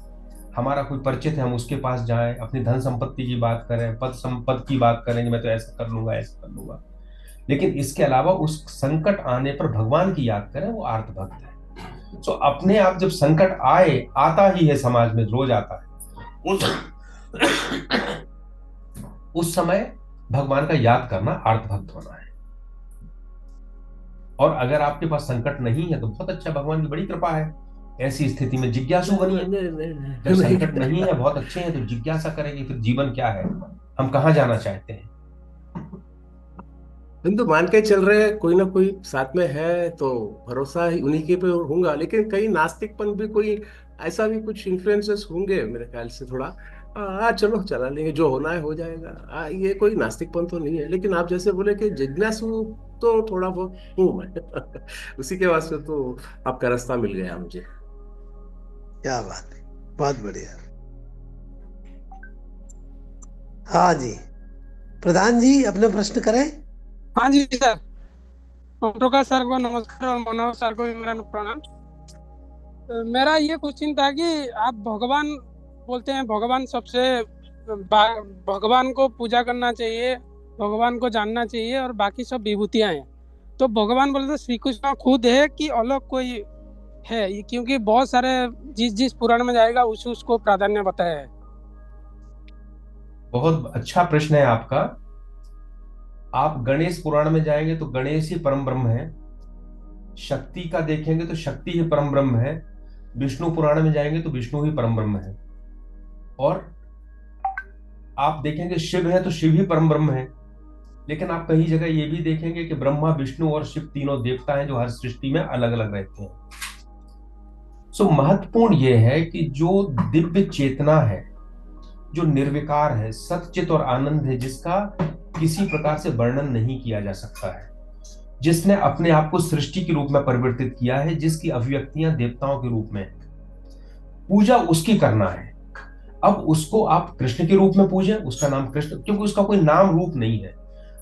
हमारा कोई परिचित है हम उसके पास जाएं, अपनी धन संपत्ति की बात करें, पद संपत्ति की बात करेंगे, मैं तो ऐसा कर लूंगा, ऐसा कर लूंगा। लेकिन इसके अलावा उस संकट आने पर भगवान की याद करें, वो आर्त भक्त है। तो अपने आप जब संकट आए, आता ही है, समाज में रोज आता है, उस समय भगवान का याद करना आर्त भक्त होना है। और अगर आपके पास संकट नहीं है तो बहुत अच्छा, भगवान की बड़ी कृपा है। ऐसी स्थिति में जिज्ञासु बनिए। जब संकट नहीं है, बहुत अच्छे हैं, तो जिज्ञासा करेंगे फिर जीवन क्या है, हम कहाँ जाना चाहते हैं। हिंदू मान के चल रहे हैं, कोई ना कोई साथ में है, तो भरोसा ही उन्हीं के पे होगा। लेकिन कहीं नास्तिकपन भी, कोई ऐसा भी कुछ इन्फ्लुएंसेस होंगे मेरे ख्याल से थोड़ा। चलो चला लेंगे, जो होना है हो जाएगा। ये कोई नास्तिकपन तो नहीं है, लेकिन आप जैसे बोले कि जिज्ञासु तो थोड़ा बहुत हूँ मैं। उसी के वास्ते तो आपका रास्ता मिल गया मुझे। क्या बात है, बहुत बढ़िया। हाँ जी, प्रधान जी अपने प्रश्न करें। हाँ जी सर, ओम प्रकाश सर को नमस्कार और मनोहर सर को भी मेरा प्रणाम। मेरा ये क्वेश्चन था कि आप भगवान बोलते हैं, भगवान सबसे भगवान को पूजा करना चाहिए, भगवान को जानना चाहिए और बाकी सब विभूतियां हैं। तो भगवान बोले तो श्री कृष्ण खुद है कि अलग कोई है? क्योंकि बहुत सारे जिस जिस पुराण में जाएगा उस उसको प्राधान्य बताया है। बहुत अच्छा प्रश्न है आपका। आप गणेश पुराण में जाएंगे तो गणेश ही परम ब्रह्म है। शक्ति का देखेंगे तो शक्ति ही परम ब्रह्म है। विष्णु पुराण में जाएंगे तो विष्णु ही परम ब्रह्म है। और आप देखेंगे शिव है तो शिव ही परम ब्रह्म है। लेकिन आप कहीं जगह ये भी देखेंगे कि ब्रह्मा, विष्णु और शिव तीनों देवता हैं जो हर सृष्टि में अलग अलग रहते हैं। सो महत्वपूर्ण यह है कि जो दिव्य चेतना है, जो निर्विकार है, सच्चित और आनंद है, जिसका किसी प्रकार से वर्णन नहीं किया जा सकता है, जिसने अपने आप को सृष्टि के रूप में परिवर्तित किया है, जिसकी अभिव्यक्तियां देवताओं के रूप में, पूजा उसकी करना है। अब उसको आप कृष्ण के रूप में पूजें, उसका नाम कृष्ण, क्योंकि उसका कोई नाम रूप नहीं है।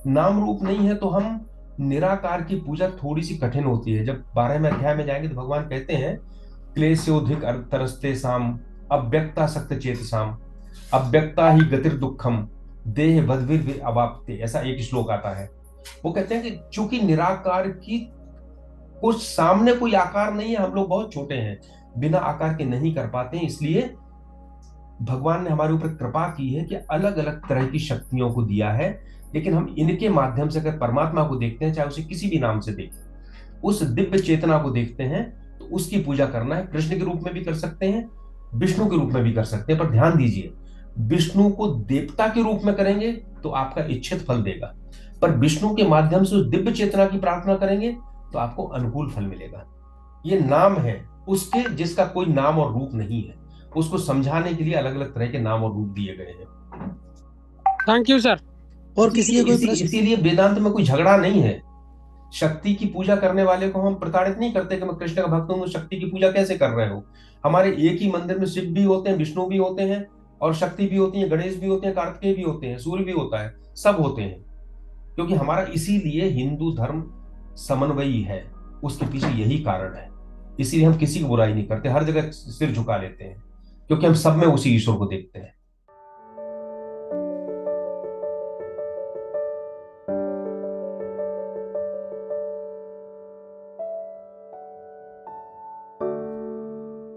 नाम रूप नहीं है तो हम निराकार की पूजा थोड़ी सी कठिन होती है। जब 12वें अध्याय में जाएंगे तो भगवान कहते हैं क्लेशोधिक तरस्ते साम अव्यक्ता सक्त चेतसाम अव्यक्ता ही गतिर दुखम देह बद्भिर अवाप्ते, ऐसा एक श्लोक आता है। वो कहते हैं कि चूंकि निराकार की कुछ सामने कोई आकार नहीं है, हम लोग बहुत छोटे हैं, बिना आकार के नहीं कर पाते हैं, इसलिए भगवान ने हमारे ऊपर कृपा की है कि अलग अलग तरह की शक्तियों को दिया है। लेकिन हम इनके माध्यम से अगर परमात्मा को देखते हैं, चाहे उसे किसी भी नाम से देखें, उस दिव्य चेतना को देखते हैं, तो उसकी पूजा करना है। कृष्ण के रूप में भी कर सकते हैं, विष्णु के रूप में भी कर सकते हैं, पर ध्यान दीजिए, विष्णु को देवता के रूप में करेंगे तो आपका इच्छित फल देगा, पर विष्णु के माध्यम से उस दिव्य चेतना की प्रार्थना करेंगे तो आपको अनुकूल फल मिलेगा। ये नाम है उसके जिसका कोई नाम और रूप नहीं है, उसको समझाने के लिए अलग अलग तरह के नाम और रूप दिए गए हैं। Thank you sir. और किसी का कोई प्रश्न? इसीलिए वेदांत में कोई झगड़ा नहीं है। शक्ति की पूजा करने वाले को हम प्रताड़ित नहीं करते कि मैं कृष्ण का भक्त हूं तो शक्ति की पूजा कैसे कर रहे हो। हमारे एक ही मंदिर में शिव भी होते हैं, विष्णु भी होते हैं, और शक्ति भी होती है, गणेश भी होते हैं, कार्तिकेय भी होते हैं, सूर्य भी होता है, सब होते हैं। क्योंकि हमारा इसीलिए हिंदू धर्म समन्वयी है, उसके पीछे यही कारण है। इसीलिए हम किसी की बुराई नहीं करते, हर जगह सिर झुका लेते हैं, क्योंकि हम सब में उसी ईश्वर को देखते हैं।